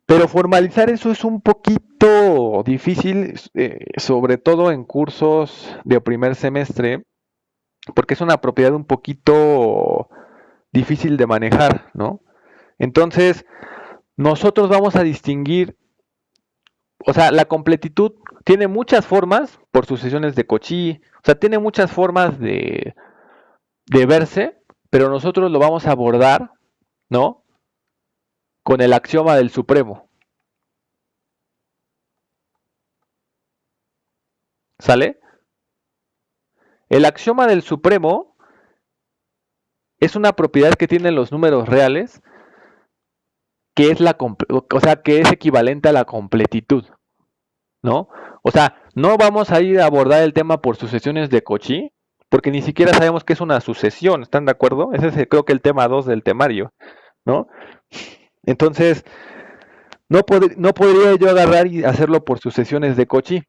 Pero formalizar eso es un poquito difícil, sobre todo en cursos de primer semestre, porque es una propiedad un poquito difícil de manejar, ¿no? Entonces, nosotros vamos a distinguir, o sea, la completitud tiene muchas formas por sucesiones de Cauchy, o sea, tiene muchas formas de verse, pero nosotros lo vamos a abordar, ¿no? Con el axioma del supremo. ¿Sale? El axioma del supremo es una propiedad que tienen los números reales que es que es equivalente a la completitud. ¿no? O sea, no vamos a ir a abordar el tema por sucesiones de Cauchy, porque ni siquiera sabemos qué es una sucesión, ¿están de acuerdo? Ese es creo que el tema 2 del temario, ¿no? Entonces, no podría yo agarrar y hacerlo por sucesiones de Cauchy,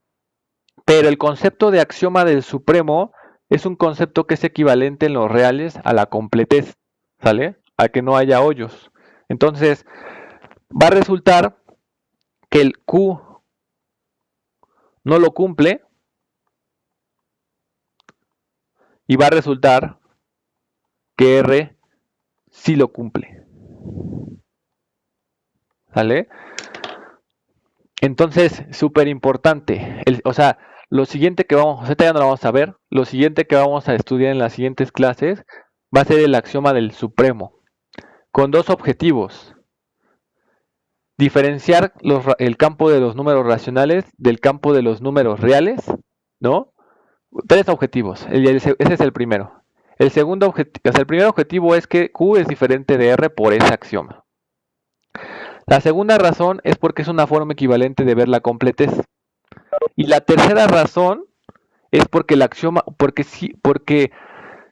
pero el concepto de axioma del supremo es un concepto que es equivalente en los reales a la completez, ¿sale? A que no haya hoyos. Entonces, va a resultar que el Q no lo cumple y va a resultar que R sí lo cumple. ¿Sale? Entonces, súper importante. O sea, lo siguiente que vamos, ahorita ya no lo vamos a ver, lo siguiente que vamos a estudiar en las siguientes clases va a ser el axioma del supremo, con dos objetivos. Diferenciar el campo de los números racionales del campo de los números reales, ¿no? Tres objetivos, ese es el primero. El segundo objetivo, o sea, el primer objetivo es que Q es diferente de R por ese axioma. La segunda razón es porque es una forma equivalente de ver la completez. Y la tercera razón es porque el axioma, porque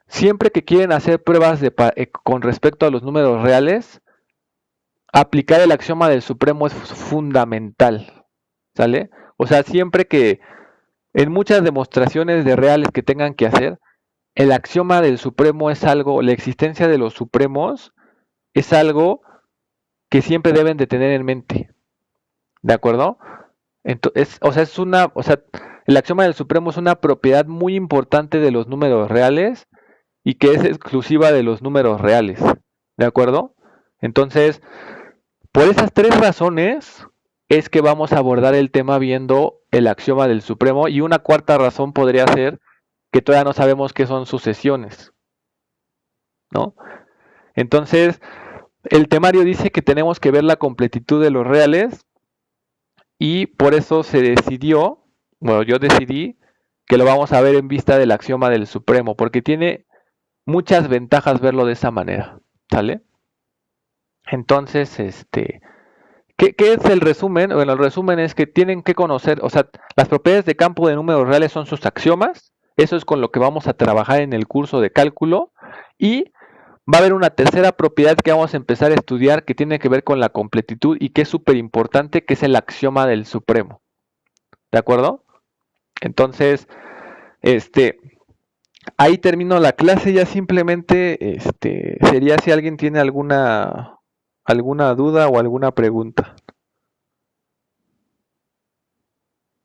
siempre que quieren hacer pruebas con respecto a los números reales, aplicar el axioma del supremo es fundamental, ¿sale? O sea, siempre que en muchas demostraciones de reales que tengan que hacer, el axioma del supremo es algo, la existencia de los supremos es algo que siempre deben de tener en mente, ¿de acuerdo? Entonces, el axioma del supremo es una propiedad muy importante de los números reales y que es exclusiva de los números reales, ¿de acuerdo? Entonces, por esas tres razones es que vamos a abordar el tema viendo el axioma del supremo, y una cuarta razón podría ser que todavía no sabemos qué son sucesiones, ¿no? Entonces, el temario dice que tenemos que ver la completitud de los reales y por eso se decidió, bueno, yo decidí que lo vamos a ver en vista del axioma del supremo, porque tiene muchas ventajas verlo de esa manera, ¿sale? Entonces, ¿qué es el resumen? Bueno, el resumen es que tienen que conocer, o sea, las propiedades de campo de números reales son sus axiomas, eso es con lo que vamos a trabajar en el curso de cálculo, y va a haber una tercera propiedad que vamos a empezar a estudiar que tiene que ver con la completitud y que es súper importante, que es el axioma del supremo. ¿De acuerdo? Entonces, ahí termino la clase. Ya simplemente sería si alguien tiene alguna duda o alguna pregunta.